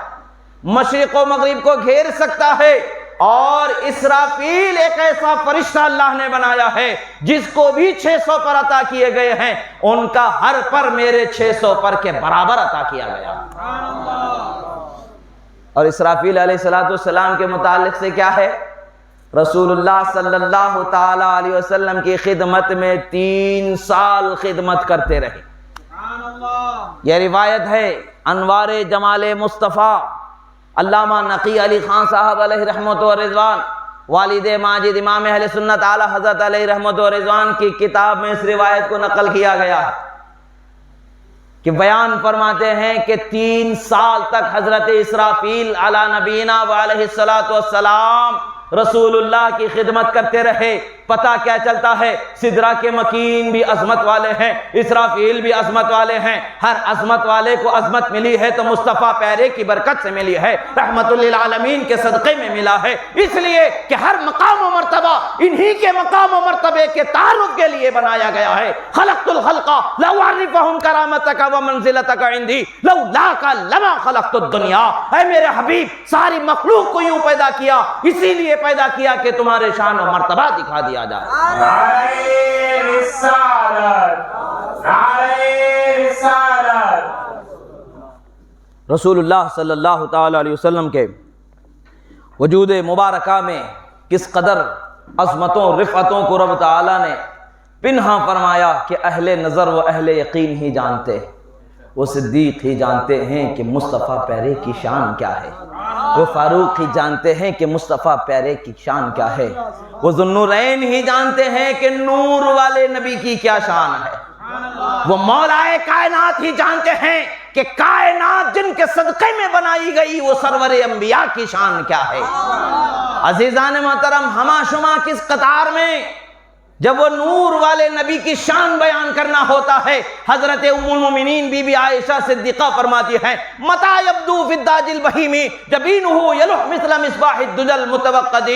مشرق و مغرب کو گھیر سکتا ہے۔ اور اسرافیل ایک ایسا فرشتہ اللہ نے بنایا ہے جس کو بھی 600 پر عطا کیے گئے ہیں، ان کا ہر پر میرے 600 پر کے برابر عطا کیا گیا۔ اور اسرافیل علیہ السلام کے متعلق سے کیا ہے؟ رسول اللہ صلی اللہ تعالی علیہ وسلم کی خدمت میں 3 سال خدمت کرتے رہے۔ یہ روایت ہے انوار جمال مصطفیٰ علامہ نقی علی خان صاحب علیہ رحمت و رضوان، والد ماجد امام اہل سنت اعلی حضرت علیہ رحمت و رضوان کی کتاب میں اس روایت کو نقل کیا گیا ہے کہ بیان فرماتے ہیں کہ 3 سال تک حضرت اسرافیل علی نبینا و علیہ الصلوۃ والسلام رسول اللہ کی خدمت کرتے رہے، پتہ کیا چلتا ہے؟ سدرہ کے مکین بھی عظمت والے ہیں، اسرافیل بھی عظمت والے ہیں۔ ہر عظمت والے کو عظمت ملی ہے تو مصطفیٰ پیارے کی برکت سے ملی ہے، رحمت للعالمین کے صدقے میں ملا ہے، اس لیے کہ ہر مقام و مرتبہ انہی کے مقام و مرتبے کے تعارف کے لیے بنایا گیا ہے۔ خلقت الخلق لأعرفهم کرامتک ومنزلتک عندی لولاک لما خلقت الدنیا۔ اے میرے حبیب، ساری مخلوق کو یوں پیدا کیا، اسی لیے پیدا کیا کہ تمہارے شان و مرتبہ دکھا دیا جائے۔ نعرہ رسالت، نعرہ رسالت۔ رسول اللہ صلی اللہ تعالی علیہ وسلم کے وجود مبارکہ میں کس قدر عظمتوں رفعتوں کو رب تعالیٰ نے پنہاں فرمایا کہ اہل نظر و اہل یقین ہی جانتے، وہ صدیق ہی جانتے ہیں کہ مصطفیٰ پیارے کی شان کیا ہے، وہ فاروق ہی جانتے ہیں کہ مصطفیٰ پیارے کی شان کیا ہے، وہ ذوالنورین ہی جانتے ہیں کہ نور والے نبی کی کیا شان ہے، وہ مولائے کائنات ہی جانتے ہیں کہ کائنات جن کے صدقے میں بنائی گئی وہ سرور انبیاء کی شان کیا ہے۔ عزیزان محترم، ہما شما کس قطار میں جب وہ نور والے نبی کی شان بیان کرنا ہوتا ہے، حضرت ام المومنین بی بی عائشہ صدیقہ فرماتی ہے متى يبدو في الداج البهيم جبينه يلح مثل مصباح الدجى المتوقد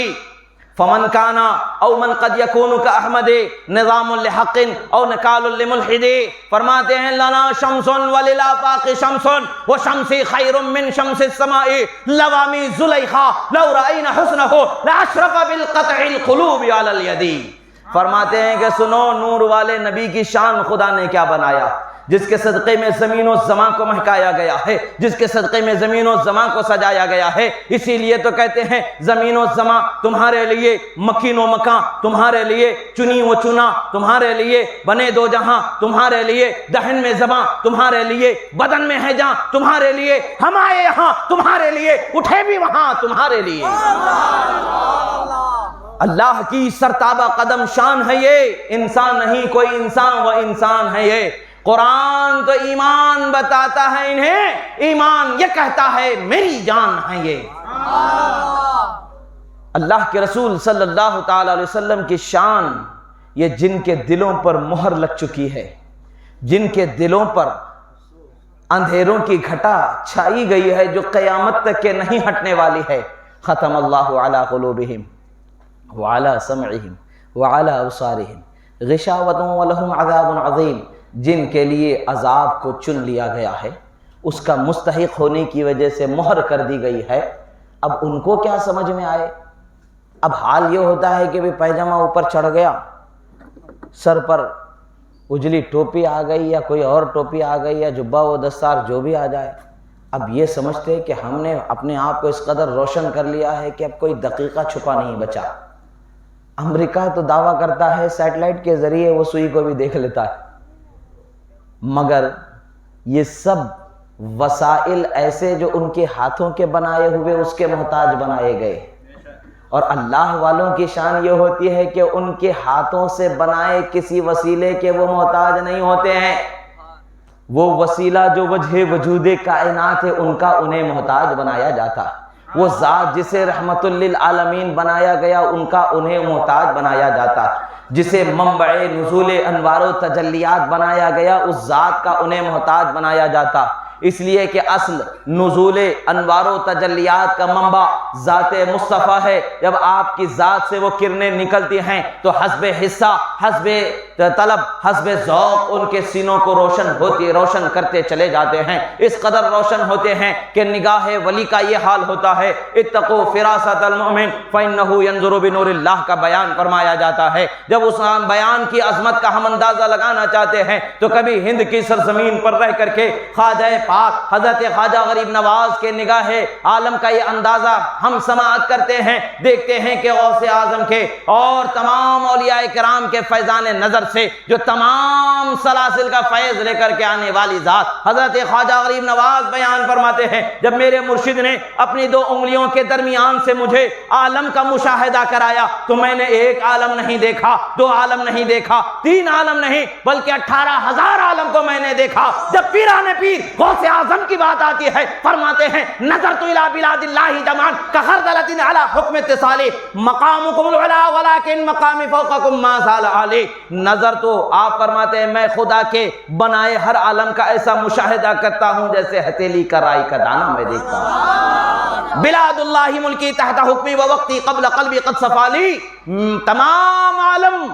فمن كان او من قد يكون كأحمد نظام لحق او نکال لملحد۔ فرماتے ہیں لنا شمس وللآفاق شمس وشمسی خیر من شمس السماء لوامی زلیخا لو رأینا حسنه لاشرف بالقطع القلوب على اليد۔ فرماتے ہیں کہ سنو، نور والے نبی کی شان خدا نے کیا بنایا، جس کے صدقے میں زمین و زمان کو مہکایا گیا ہے، جس کے صدقے میں زمین و زمان کو سجایا گیا ہے۔ اسی لیے تو کہتے ہیں زمین و زمان تمہارے لیے، مکین و مکان تمہارے لیے، چنی و چنا تمہارے لیے، بنے دو جہاں تمہارے لیے، دہن میں زباں تمہارے لیے، بدن میں ہے جہاں تمہارے لیے، ہم آئے یہاں تمہارے لیے، اٹھے بھی وہاں تمہارے لیے۔ اللہ کی سرتابہ قدم شان ہے یہ، انسان نہیں کوئی انسان، وہ انسان ہے یہ۔ قرآن تو ایمان بتاتا ہے انہیں، ایمان یہ کہتا ہے میری جان ہے یہ۔ اللہ کے رسول صلی اللہ تعالی علیہ وسلم کی شان یہ جن کے دلوں پر مہر لگ چکی ہے، جن کے دلوں پر اندھیروں کی گھٹا چھائی گئی ہے جو قیامت تک کے نہیں ہٹنے والی ہے۔ ختم اللہ علی قلوبہم وعلی سمعہم وعلی ابصارہم غشاوۃ ولہم عذاب عظیم۔ جن کے لیے عذاب کو چن لیا گیا ہے، اس کا مستحق ہونے کی وجہ سے مہر کر دی گئی ہے، اب ان کو کیا سمجھ میں آئے؟ اب حال یہ ہوتا ہے کہ بھی پیجامہ اوپر چڑھ گیا، سر پر اجلی ٹوپی آ گئی یا کوئی اور ٹوپی آ گئی یا جبہ و دستار جو بھی آ جائے، اب یہ سمجھتے کہ ہم نے اپنے آپ کو اس قدر روشن کر لیا ہے کہ اب کوئی دقیقہ چھپا نہیں بچا۔ امریکہ تو دعویٰ کرتا ہے سیٹلائٹ کے ذریعے وہ سوئی کو بھی دیکھ لیتا ہے، مگر یہ سب وسائل ایسے جو ان کے ہاتھوں کے بنائے ہوئے اس کے محتاج بنائے گئے، اور اللہ والوں کی شان یہ ہوتی ہے کہ ان کے ہاتھوں سے بنائے کسی وسیلے کے وہ محتاج نہیں ہوتے ہیں، وہ وسیلہ جو وجہ وجود کائنات ہے ان کا انہیں محتاج بنایا جاتا، وہ ذات جسے رحمت للعالمین بنایا گیا ان کا انہیں محتاج بنایا جاتا، جسے منبع نزول انوار و تجلیات بنایا گیا اس ذات کا انہیں محتاج بنایا جاتا۔ اس لیے کہ اصل نزول انوار و تجلیات کا منبع ذات مصطفیٰ ہے۔ جب آپ کی ذات سے وہ کرنیں نکلتی ہیں تو حسب حصہ، حسب طلب، حسب ذوق ان کے سینوں کو روشن کرتے چلے جاتے ہیں، اس قدر روشن ہوتے ہیں کہ نگاہ ولی کا یہ حال ہوتا ہے اتقوا فراست المؤمن فإنه ينظر بنور اللہ کا بیان فرمایا جاتا ہے۔ جب اس بیان کی عظمت کا ہم اندازہ لگانا چاہتے ہیں تو کبھی ہند کی سرزمین پر رہ کر کے خواجہ پاک حضرت خواجہ غریب نواز کے نگاہ عالم کا یہ اندازہ ہم سماعت کرتے ہیں، دیکھتے ہیں کہ غوث اعظم کے اور تمام اولیاء کرام کے فیضان نظر سے جو تمام سلاسل کا فیض لے کر کے آنے والی ذات حضرت خواجہ غریب نواز بیان فرماتے ہیں جب میرے مرشد نے اپنی دو انگلیوں کے درمیان سے مجھے عالم کا مشاہدہ کرایا تو میں نے ایک عالم نہیں دیکھا، دو عالم نہیں دیکھا، تین عالم نہیں بلکہ 18,000 عالم کو میں نے دیکھا۔ جب پیران پیر غوث غوث اعظم کی بات آتی ہے فرماتے ہیں نظرت الی بلاد اللہ جمعاً کخردلۃ علی حکم اتصال مقامکم العلا ولکن مقامی فوقکم ما زال علی. نظر تو آپ فرماتے ہیں میں خدا کے بنائے ہر عالم کا ایسا مشاہدہ کرتا ہوں جیسے ہتھیلی کا رائی کا دانہ میں دیکھتا ہوں. بلاد اللہ ملکی تحت حکمی و وقتی قبل قلبی قد صفالی. تمام عالم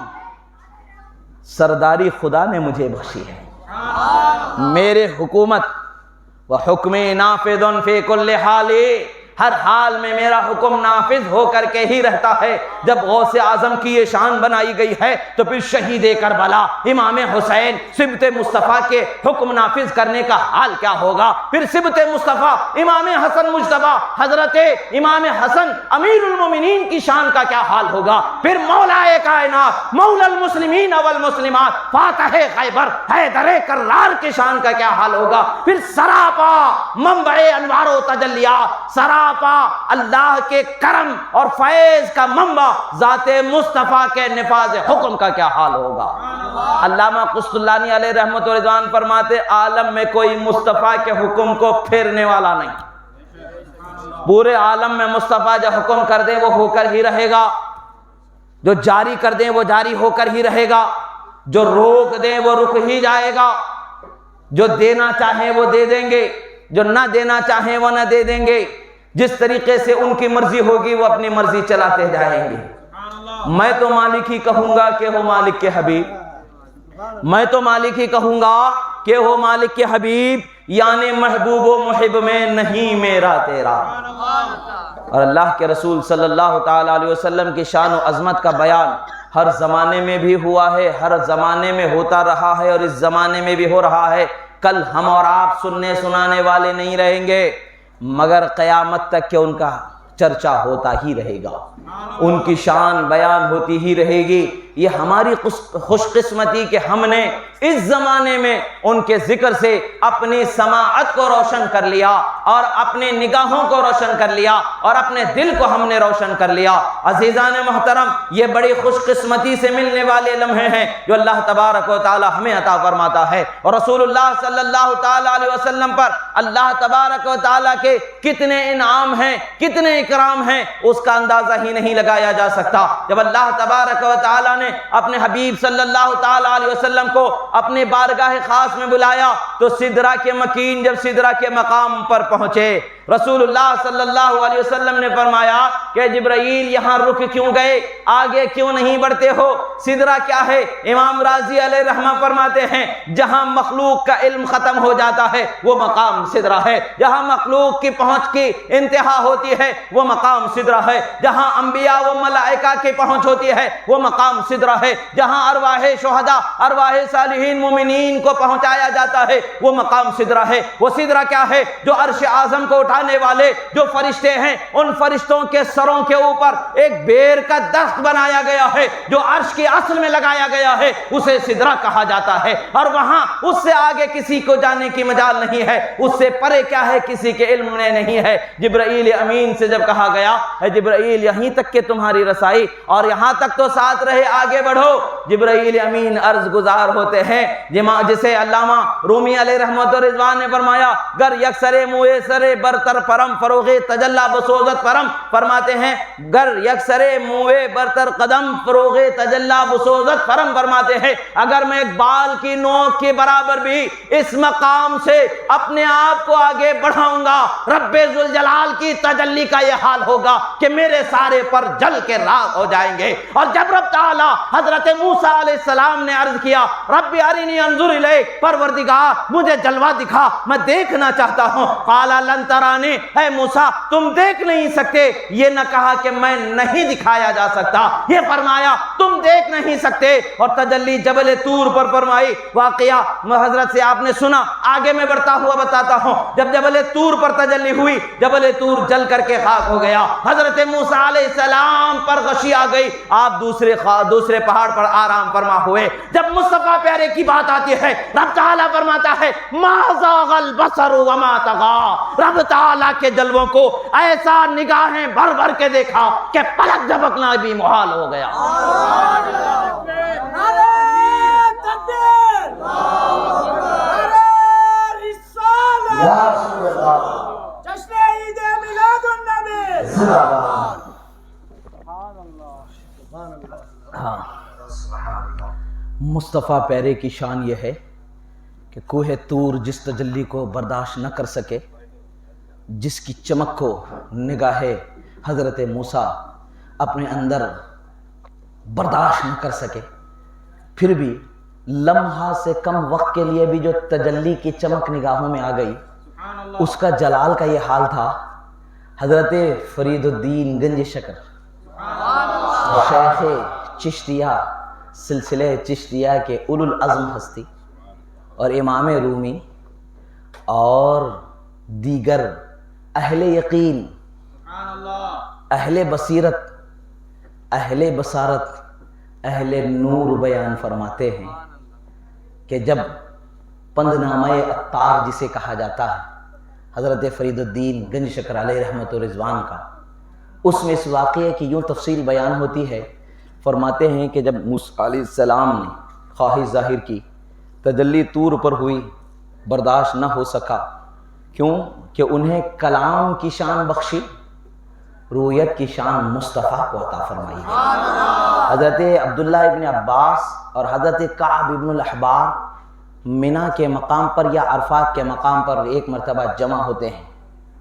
سرداری خدا نے مجھے بخشی ہے. میرے حکومت و حکم نافذ فی کل حال، ہر حال میں میرا حکم نافذ ہو کر کے ہی رہتا ہے. جب غوث اعظم کی یہ شان بنائی گئی ہے تو پھر شہید کربلا امام حسین سبط مصطفیٰ کے حکم نافذ کرنے کا حال کیا ہوگا؟ پھر سبط مصطفیٰ امام حسن مجتبیٰ حضرت امام حسن امیر المومنین کی شان کا کیا حال ہوگا؟ پھر مولا کائنات مولا المسلمین والمسلمات فاتح خیبر حیدر کرار کی شان کا کیا حال ہوگا؟ پھر سراپا منبع انوار و تجلیات، سراپا اللہ کے کرم اور فیض کا منبع ذات مصطفیٰ کے نفاذ حکم کا کیا حال ہوگا؟ علامہ قسطلانی علیہ رحمت و رضوان فرماتے عالم میں کوئی مصطفیٰ کے حکم کو پھیرنے والا نہیں. پورے عالم میں مصطفیٰ جو حکم کر دیں وہ ہو کر ہی رہے گا، جو جاری کر دیں وہ جاری ہو کر ہی رہے گا، جو روک دیں وہ رک ہی جائے گا، جو دینا چاہیں وہ دے دیں گے، جو نہ دینا چاہیں وہ نہ دے دیں گے. جس طریقے سے ان کی مرضی ہوگی وہ اپنی مرضی چلاتے جائیں گے. میں تو مالک ہی کہوں گا کہ ہو مالک کے حبیب، میں تو مالک ہی کہوں گا کہ ہو مالک کے حبیب، یعنی محبوب و محب میں نہیں میرا تیرا. اور اللہ کے رسول صلی اللہ تعالی علیہ وسلم کی شان و عظمت کا بیان ہر زمانے میں بھی ہوا ہے، ہر زمانے میں ہوتا رہا ہے اور اس زمانے میں بھی ہو رہا ہے. کل ہم اور آپ سننے سنانے والے نہیں رہیں گے، مگر قیامت تک کہ ان کا چرچا ہوتا ہی رہے گا، ان کی شان بیان ہوتی ہی رہے گی. یہ ہماری خوش قسمتی کہ ہم نے اس زمانے میں ان کے ذکر سے اپنی سماعت کو روشن کر لیا اور اپنے نگاہوں کو روشن کر لیا اور اپنے دل کو ہم نے روشن کر لیا. عزیزان محترم، یہ بڑی خوش قسمتی سے ملنے والے لمحے ہیں جو اللہ تبارک و تعالی ہمیں عطا فرماتا ہے. اور رسول اللہ صلی اللہ تعالی علیہ وسلم پر اللہ تبارک و تعالی کے کتنے انعام ہیں، کتنے اکرام ہیں، اس کا اندازہ ہی نہیں لگایا جا سکتا. جب اللہ تبارک و تعالی نے اپنے حبیب صلی اللہ تعالی علیہ وسلم کو اپنے بارگاہ خاص میں بلایا تو سدرہ کے مکین جب سدرہ کے مقام پر پہنچے، رسول اللہ صلی اللہ علیہ وسلم نے فرمایا کہ جبرائیل یہاں رک کیوں گئے، آگے کیوں نہیں بڑھتے ہو؟ سدرہ کیا ہے؟ امام راضی علیہ رحمہ فرماتے ہیں جہاں مخلوق کا علم ختم ہو جاتا ہے وہ مقام سدرہ ہے، جہاں مخلوق کی پہنچ کی انتہا ہوتی ہے وہ مقام سدرہ ہے، جہاں انبیاء و ملائکہ کی پہنچ ہوتی ہے وہ مقام سدرہ ہے، جہاں ارواح شہداء ارواح صالحین مومنین کو پہنچایا جاتا ہے وہ مقام سدرہ ہے. وہ سدرہ کیا ہے؟ جو عرش اعظم کو اٹھانے والے جو فرشتے ہیں ان فرشتوں کے سروں کے اوپر ایک بیر کا درخت بنایا گیا ہے جو عرش کے اصل میں لگایا گیا ہے، اسے سدرہ کہا جاتا ہے. اور وہاں اس سے آگے کسی کو جانے کی مجال نہیں ہے، اس سے پرے کیا ہے کسی کے علم میں نہیں ہے. جبرائیل امین سے جب کہا گیا ہے جبرائیل یہیں تک کہ تمہاری رسائی اور یہاں تک تو ساتھ رہے، آگے بڑھو. جبرائیل امین عرض گزار ہوتے ہیں جسے علامہ رومی علیہ رحمت و رضوان نے فرمایا گر یکسرے موئے سرے برتر پرم فروغ تجلا بسوزت پرم. فرماتے ہیں گر یکسرے موئے برتر قدم فروغ تجلا بسوزت پرم. فرماتے ہیں اگر میں ایک بال کی نوک کے برابر بھی اس مقام سے اپنے آپ کو آگے بڑھاؤں گا، رب ذوالجلال کی تجلی کا یہ حال ہوگا کہ میرے سارے پر جل کے راغ ہو جائیں گے. اور جب رب تعالی حضرت موسیٰ علیہ السلام نے عرض کیا رب ارنی انظر الیک، پروردگار مجھے جلوہ دکھا، میں دیکھنا چاہتا ہوں. قال لن ترانی، اے موسیٰ تم دیکھ نہیں سکتے. یہ نہ کہا کہ میں نہیں دکھایا جا سکتا، یہ فرمایا تم دیکھ نہیں سکتے. اور تجلی جبل طور پر فرمائی. واقعہ حضرت سے آپ نے سنا، آگے میں بڑھتا ہوا بتاتا ہوں. جب جبل طور پر تجلی ہوئی، جبل طور جل کر کے خاک ہو گیا. حضرت موسیٰ علیہ السلام پر غشی آ گئی، آپ دوسرے پہاڑ پر آرام فرما ہوئے. جب مصطفیٰ پیارے کی بات آتی ہے رب تعالیٰ فرماتا ہے ما زاغ البصر وما طغى. رب تعالیٰ کے جلووں کو ایسا نگاہیں بھر بھر کے دیکھا کہ پلک جھپکنا بھی محال ہو گیا. مصطفیٰ پیارے کی شان یہ ہے کہ کوہ طور جس تجلی کو برداشت نہ کر سکے، جس کی چمک کو نگاہ حضرت موسیٰ اپنے اندر برداشت نہ کر سکے، پھر بھی لمحہ سے کم وقت کے لیے بھی جو تجلی کی چمک نگاہوں میں آ گئی، اس کا جلال کا یہ حال تھا۔ حضرت فرید الدین گنج شکر شیخ چشتیہ، سلسلہ چشتیہ کے اولو العزم ہستی، اور امام رومی اور دیگر اہل یقین، اہل بصیرت، اہل بصارت، اہل نور بیان فرماتے ہیں کہ جب پندنامہ عطار جسے کہا جاتا ہے حضرت فرید الدین گنج شکر علیہ رحمت و رضوان کا، اس میں اس واقعے کی یوں تفصیل بیان ہوتی ہے۔ فرماتے ہیں کہ جب موسیٰ علیہ السلام نے خواہش ظاہر کی، تجلی طور پر ہوئی، برداشت نہ ہو سکا، کیوں کہ انہیں کلام کی شان بخشی، رویت کی شان مصطفیٰ کو عطا فرمائی ہے۔ حضرت عبداللہ ابن عباس اور حضرت کعب ابن الاحبار منی کے مقام پر یا عرفات کے مقام پر ایک مرتبہ جمع ہوتے ہیں۔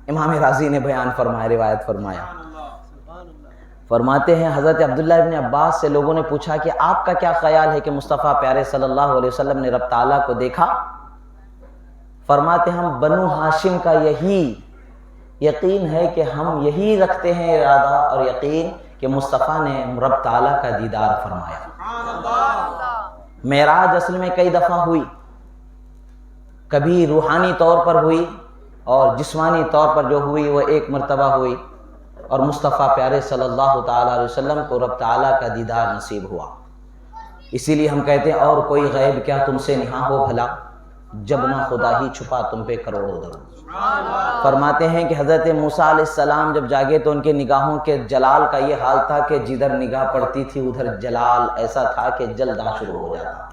امام رازی نے بیان فرمایا، روایت فرمایا، فرماتے ہیں حضرت عبداللہ ابن عباس سے لوگوں نے پوچھا کہ آپ کا کیا خیال ہے کہ مصطفیٰ پیارے صلی اللہ علیہ وسلم نے رب تعالیٰ کو دیکھا؟ فرماتے ہیں ہم بنو ہاشم کا یہی یقین ہے کہ ہم یہی رکھتے ہیں ارادہ اور یقین کہ مصطفیٰ نے رب تعالیٰ کا دیدار فرمایا۔ معراج اصل میں کئی دفعہ ہوئی، کبھی روحانی طور پر ہوئی اور جسمانی طور پر جو ہوئی وہ ایک مرتبہ ہوئی، اور مصطفیٰ پیارے صلی اللہ تعالیٰ علیہ وسلم کو رب تعالیٰ کا دیدار نصیب ہوا۔ اسی لیے ہم کہتے ہیں اور کوئی غیب کیا تم سے نہاں ہو بھلا، جب نہ خدا ہی چھپا تم پہ کروڑوں درود۔ فرماتے ہیں کہ حضرت موسیٰ علیہ السلام جب جاگے تو ان کے نگاہوں کے جلال کا یہ حال تھا کہ جدھر نگاہ پڑتی تھی ادھر جلال ایسا تھا کہ جلنا شروع ہو جاتا۔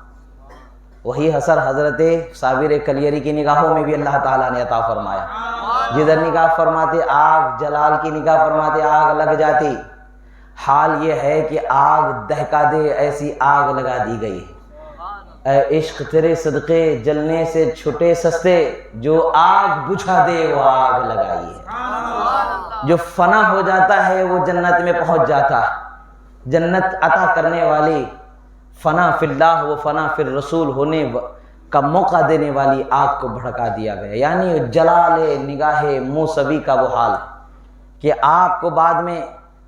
وہی اثر حضرت صابر کلیری کی نگاہوں میں بھی اللہ تعالیٰ نے عطا فرمایا، جدھر نگاہ فرماتے آگ، جلال کی نگاہ فرماتے آگ لگ جاتی۔ حال یہ ہے کہ آگ دہکا دے ایسی آگ لگا دی گئی۔ اے عشق تیرے صدقے جلنے سے چھٹے سستے، جو آگ بجھا دے وہ آگ لگائی ہے۔ جو فنا ہو جاتا ہے وہ جنت میں پہنچ جاتا ہے۔ جنت عطا کرنے والی فنا فی اللہ و فنا فی الرسول ہونے کا موقع دینے والی آگ کو بھڑکا دیا گیا، یعنی جلال نگاہ موسوی کا وہ حال کہ آپ کو بعد میں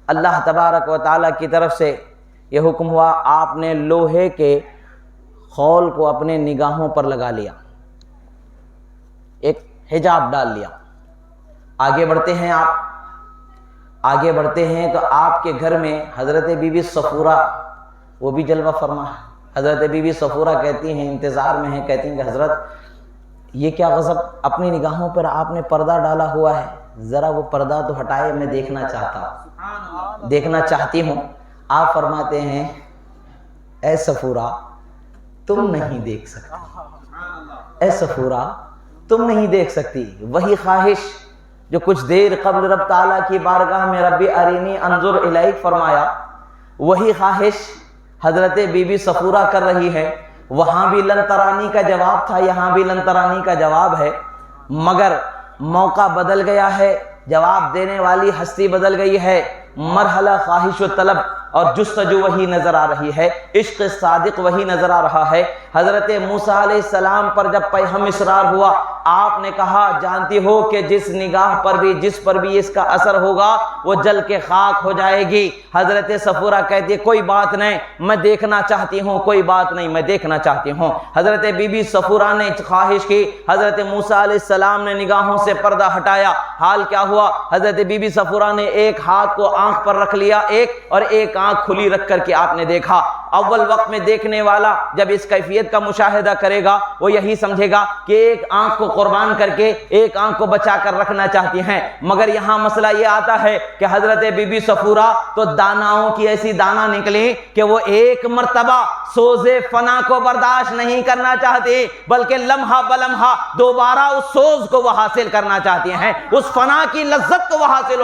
اللہ تبارک و تعالیٰ کی طرف سے یہ حکم ہوا، آپ نے لوہے کے خول کو اپنے نگاہوں پر لگا لیا، ایک حجاب ڈال لیا۔ آگے بڑھتے ہیں، آپ آگے بڑھتے ہیں تو آپ کے گھر میں حضرت بی بی صفورہ وہ بھی جلوہ فرما ہے۔ حضرت بی بی صفورہ کہتی ہیں، انتظار میں ہیں، کہتی ہیں کہ حضرت یہ کیا غضب، اپنی نگاہوں پر آپ نے پردہ ڈالا ہوا ہے، ذرا وہ پردہ تو ہٹائے، میں دیکھنا چاہتی ہوں۔ آپ فرماتے ہیں اے صفورہ تم نہیں دیکھ سکتی، اے صفورہ تم نہیں دیکھ سکتی۔ وہی خواہش جو کچھ دیر قبل رب تعالیٰ کی بارگاہ میں ربی ارینی انظر الیک فرمایا، وہی خواہش حضرت بی بی صفورہ کر رہی ہے۔ وہاں بھی لن ترانی کا جواب تھا، یہاں بھی لن ترانی کا جواب ہے، مگر موقع بدل گیا ہے، جواب دینے والی ہستی بدل گئی ہے، مرحلہ خواہش و طلب اور جستجو وہی نظر آ رہی ہے، عشق صادق وہی نظر آ رہا ہے۔ حضرت موسیٰ علیہ السلام پر جب پیغام اسرار ہوا، آپ نے کہا جانتی ہو کہ جس نگاہ پر بھی جس پر بھی اس کا اثر ہوگا وہ جل کے خاک ہو جائے گی۔ حضرت صفورہ کہتی ہے کوئی بات نہیں میں دیکھنا چاہتی ہوں، کوئی بات نہیں میں دیکھنا چاہتی ہوں۔ حضرت بی بی صفورہ نے خواہش کی، حضرت موسیٰ علیہ السلام نے نگاہوں سے پردہ ہٹایا۔ حال کیا ہوا، حضرت بی بی صفورہ نے ایک ہاتھ کو آنکھ پر رکھ لیا اور ایک آنکھ کھلی رکھ کر کے آپ نے دیکھا۔ اول وقت میں دیکھنے والا جب اس کیفیت کا مشاہدہ کرے گا وہ یہی سمجھے گا کہ ایک آنکھ کو قربان کر کے ایک آنکھ کو بچا کر رکھنا چاہتی ہیں، مگر یہاں مسئلہ یہ آتا ہے کہ حضرت بی بی صفورہ تو داناؤں کی ایسی دانا نکلی کہ وہ ایک مرتبہ سوز فنا کو برداشت نہیں کرنا چاہتی، بلکہ لمحہ بلمحہ دوبارہ اس سوز کو وہ حاصل کرنا چاہتی ہیں، اس فنا کی لذت کو وہ حاصل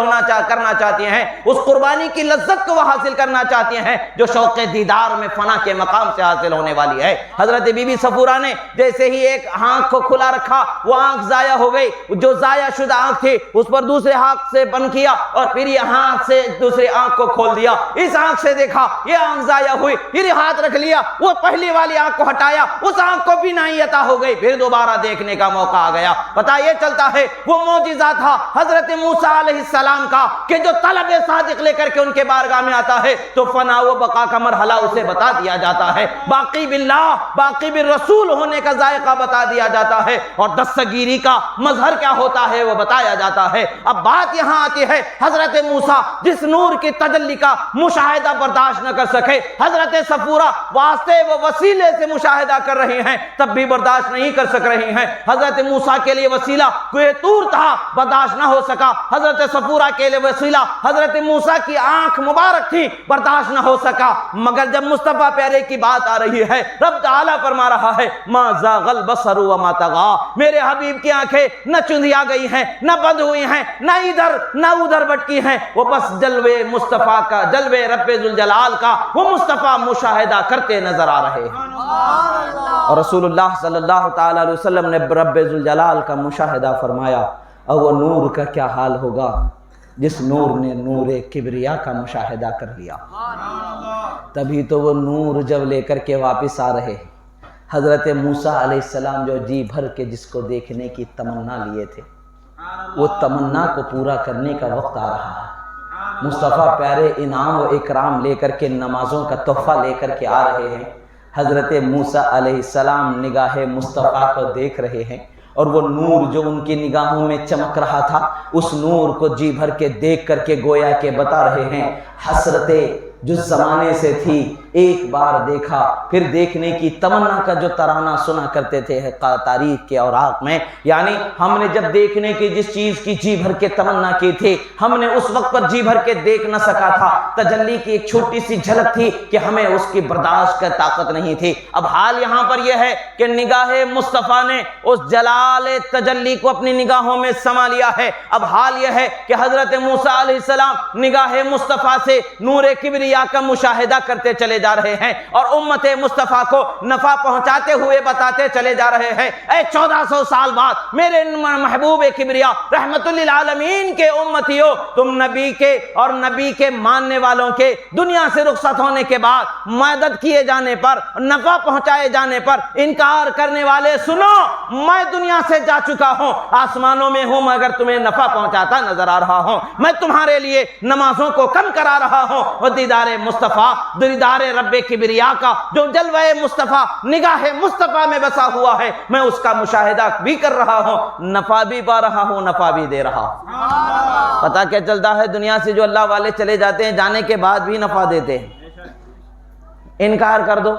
کرنا چاہتی ہیں، اس قربانی کی لذت کو وہ حاصل کرنا چاہتی ہیں جو شوق دیدار میں فنا کے مقام سے حاصل ہونے والی ہے۔ حضرت بی بی صفورہ نے جیسے ہی ایک آنکھ کو کھلا رکھا، وہ آنکھ ضائع ہو گئی، جو ضائع شدہ آنکھ تھی اس پر دوسرے ہاتھ سے بند کیا اور پھر یہ ہاتھ سے دوسری آنکھ کو کھول دیا، اس آنکھ سے دیکھا یہ آنکھ ضائع ہوئی، پھر ہاتھ رکھ لیا، وہ پہلی والی آنکھ کو ہٹایا، اس آنکھ کو بینائی عطا ہو گئی، پھر دوبارہ دیکھنے کا موقع آ گیا۔ پتہ یہ چلتا ہے وہ معجزہ تھا حضرت موسیٰ علیہ السلام کا کہ جو طلب صادق لے کر کے ان کے بارگاہ میں آتا ہے تو فنا و بقا کا مرحلہ اسے بتا دیا جاتا ہے، باقی باللہ باقی بالرسول ہونے کا ذائقہ بتا دیا جاتا ہے، اور دستگیری کا مظہر کیا ہوتا ہے وہ بتایا جاتا ہے۔ اب بات یہاں آتی ہے حضرت موسیٰ جس نور کی تجلی کا مشاہدہ برداشت نہ کر سکے، حضرت صفورہ واسطے و وسیلے سے مشاہدہ کر رہے ہیں تب بھی برداشت نہیں کر سک رہے ہیں۔ حضرت موسیٰ کے لیے وسیلہ کوہ طور تھا، برداشت نہ ہو سکا۔ حضرت صفورہ کے لیے وسیلہ حضرت موسیٰ کی آنکھ مبارک تھی، برداشت نہ ہو سکا۔ مگر جب مصطفیٰ پیارے کی بات آ رہی ہے، رب تعالیٰ فرما رہا ہے ما زاغ البصر وما طغى، میرے حبیب کی آنکھیں نہ چندھیا گئی ہیں، نہ بند ہوئی ہیں، نہ ادھر نہ ادھر بٹکی ہیں، وہ بس جلوے مصطفیٰ کا، جلوے رب ذوالجلال کا وہ مصطفیٰ مشاہدہ کرتے نظر آ رہے ہیں۔ اور رسول اللہ صلی اللہ تعالیٰ علیہ وسلم نے رب ذوالجلال کا مشاہدہ فرمایا، اور وہ نور کا کیا حال ہوگا جس نور نے نور کبریا کا مشاہدہ کر لیا۔ تبھی تو وہ نور جب لے کر کے واپس آ رہے ہیں، حضرت موسیٰ علیہ السلام جو جی بھر کے جس کو دیکھنے کی تمنا لیے تھے، وہ تمنا کو پورا کرنے کا وقت آ رہا ہے۔ مصطفیٰ پیارے انعام و اکرام لے کر کے، نمازوں کا تحفہ لے کر کے آ رہے ہیں۔ حضرت موسیٰ علیہ السلام نگاہ مصطفیٰ کو دیکھ رہے ہیں، اور وہ نور جو ان کی نگاہوں میں چمک رہا تھا، اس نور کو جی بھر کے دیکھ کر کے گویا کہ بتا رہے ہیں حسرتیں جو زمانے سے تھی، ایک بار دیکھا پھر دیکھنے کی تمنا کا جو ترانہ سنا کرتے تھے تاریخ کے اوراق میں، یعنی ہم نے جب دیکھنے کی جس چیز کی جی بھر کے تمنا کی تھی، ہم نے اس وقت پر جی بھر کے دیکھ نہ سکا تھا، تجلی کی ایک چھوٹی سی جھلک تھی کہ ہمیں اس کی برداشت کا طاقت نہیں تھی۔ اب حال یہاں پر یہ ہے کہ نگاہ مصطفیٰ نے اس جلال تجلی کو اپنی نگاہوں میں سما لیا ہے۔ اب حال یہ ہے کہ حضرت موسیٰ علیہ السلام نگاہ مصطفیٰ سے نور کبریا کا مشاہدہ کرتے چلے جا رہے ہیں، اور امت مصطفیٰ کو نفع پہنچاتے ہوئے بتاتے چلے جا رہے ہیں، اے 1400 سال بعد میرے محبوب کبریا رحمت للعالمین کے امتیوں، تم نبی کے اور نبی کے ماننے والوں کے دنیا سے رخصت ہونے کے بعد مدد کیے جانے پر، نفع پہنچائے جانے پر انکار کرنے والے سنو، میں دنیا سے جا چکا ہوں، آسمانوں میں ہوں مگر تمہیں نفع پہنچاتا نظر آ رہا ہوں، میں تمہارے لیے نمازوں کو کم کرا رہا ہوں، اور دیدار مصطفیٰ، دیدار رب کبریا کا جو جلوہ مصطفیٰ نگاہ مصطفیٰ میں بسا ہوا ہے، میں اس کا مشاہدہ بھی کر رہا ہوں، نفع بھی پا رہا ہوں، نفع بھی دے رہا ہوں۔ پتہ کیا چلتا ہے دنیا سے جو اللہ والے چلے جاتے ہیں، جانے کے بعد بھی نفع دیتے ہیں۔ انکار کر دو،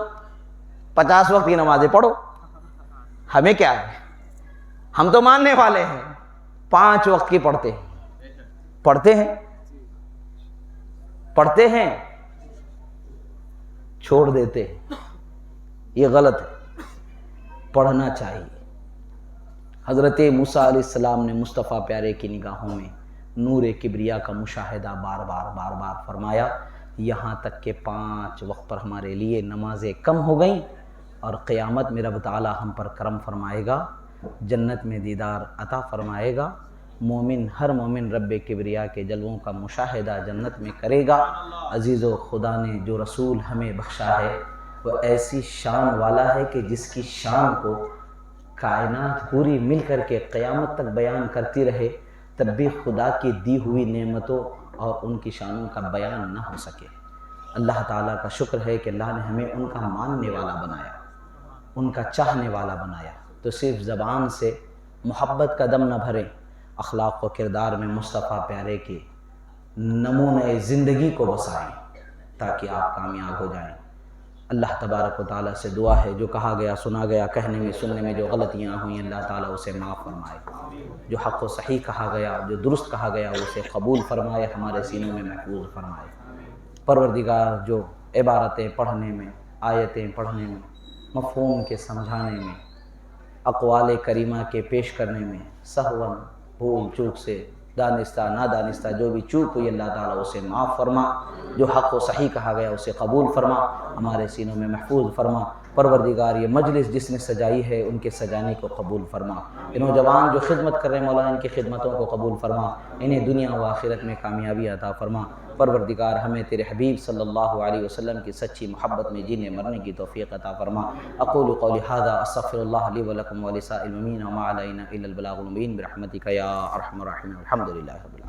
50 وقت کی نمازیں پڑھو، ہمیں کیا ہے، ہم تو ماننے والے ہیں، 5 وقت کی پڑھتے ہیں چھوڑ دیتے ہیں، یہ غلط ہے، پڑھنا چاہیے۔ حضرت موسیٰ علیہ السلام نے مصطفیٰ پیارے کی نگاہوں میں نور کبریا کا مشاہدہ بار بار فرمایا، یہاں تک کہ 5 وقت پر ہمارے لیے نمازیں کم ہو گئیں، اور قیامت میں رب تعالی ہم پر کرم فرمائے گا، جنت میں دیدار عطا فرمائے گا، مومن ہر مومن رب کبریا کے جلووں کا مشاہدہ جنت میں کرے گا۔ عزیزو، خدا نے جو رسول ہمیں بخشا ہے وہ ایسی شان والا ہے کہ جس کی شان کو کائنات پوری مل کر کے قیامت تک بیان کرتی رہے تب بھی خدا کی دی ہوئی نعمتوں اور ان کی شانوں کا بیان نہ ہو سکے۔ اللہ تعالیٰ کا شکر ہے کہ اللہ نے ہمیں ان کا ماننے والا بنایا، ان کا چاہنے والا بنایا، تو صرف زبان سے محبت کا دم نہ بھریں، اخلاق و کردار میں مصطفیٰ پیارے کے نمونۂ زندگی کو بسائیں تاکہ آپ کامیاب ہو جائیں۔ اللہ تبارک و تعالیٰ سے دعا ہے جو کہا گیا سنا گیا، کہنے میں سننے میں جو غلطیاں ہوئیں اللہ تعالیٰ اسے معاف فرمائے، جو حق و صحیح کہا گیا، جو درست کہا گیا اسے قبول فرمائے، ہمارے سینوں میں محفوظ فرمائے۔ پروردگار جو عبارتیں پڑھنے میں، آیتیں پڑھنے میں، مفہوم کے سمجھانے میں، اقوال کریمہ کے پیش کرنے میں سہواً بھول چوک سے دانستہ نادانستہ جو بھی چوک ہوئی اللہ تعالیٰ اسے معاف فرما، جو حق و صحیح کہا گیا اسے قبول فرما، ہمارے سینوں میں محفوظ فرما۔ پروردگار یہ مجلس جس نے سجائی ہے ان کے سجانے کو قبول فرما، یہ نوجوان جو خدمت کر رہے ہیں مولا ان کی خدمتوں کو قبول فرما، انہیں دنیا و آخرت میں کامیابی عطا فرما۔ پروردگار ہمیں تیرے حبیب صلی اللہ علیہ وسلم کی سچی محبت میں جینے مرنے کی توفیق عطا فرما۔ اقول قولی ھذا استغفر اللہ لی ولکم ولسائر المؤمنین وما علینا الا البلاغ المبین برحمتک یا ارحم الراحمین۔ الحمد للہ رب العالمین۔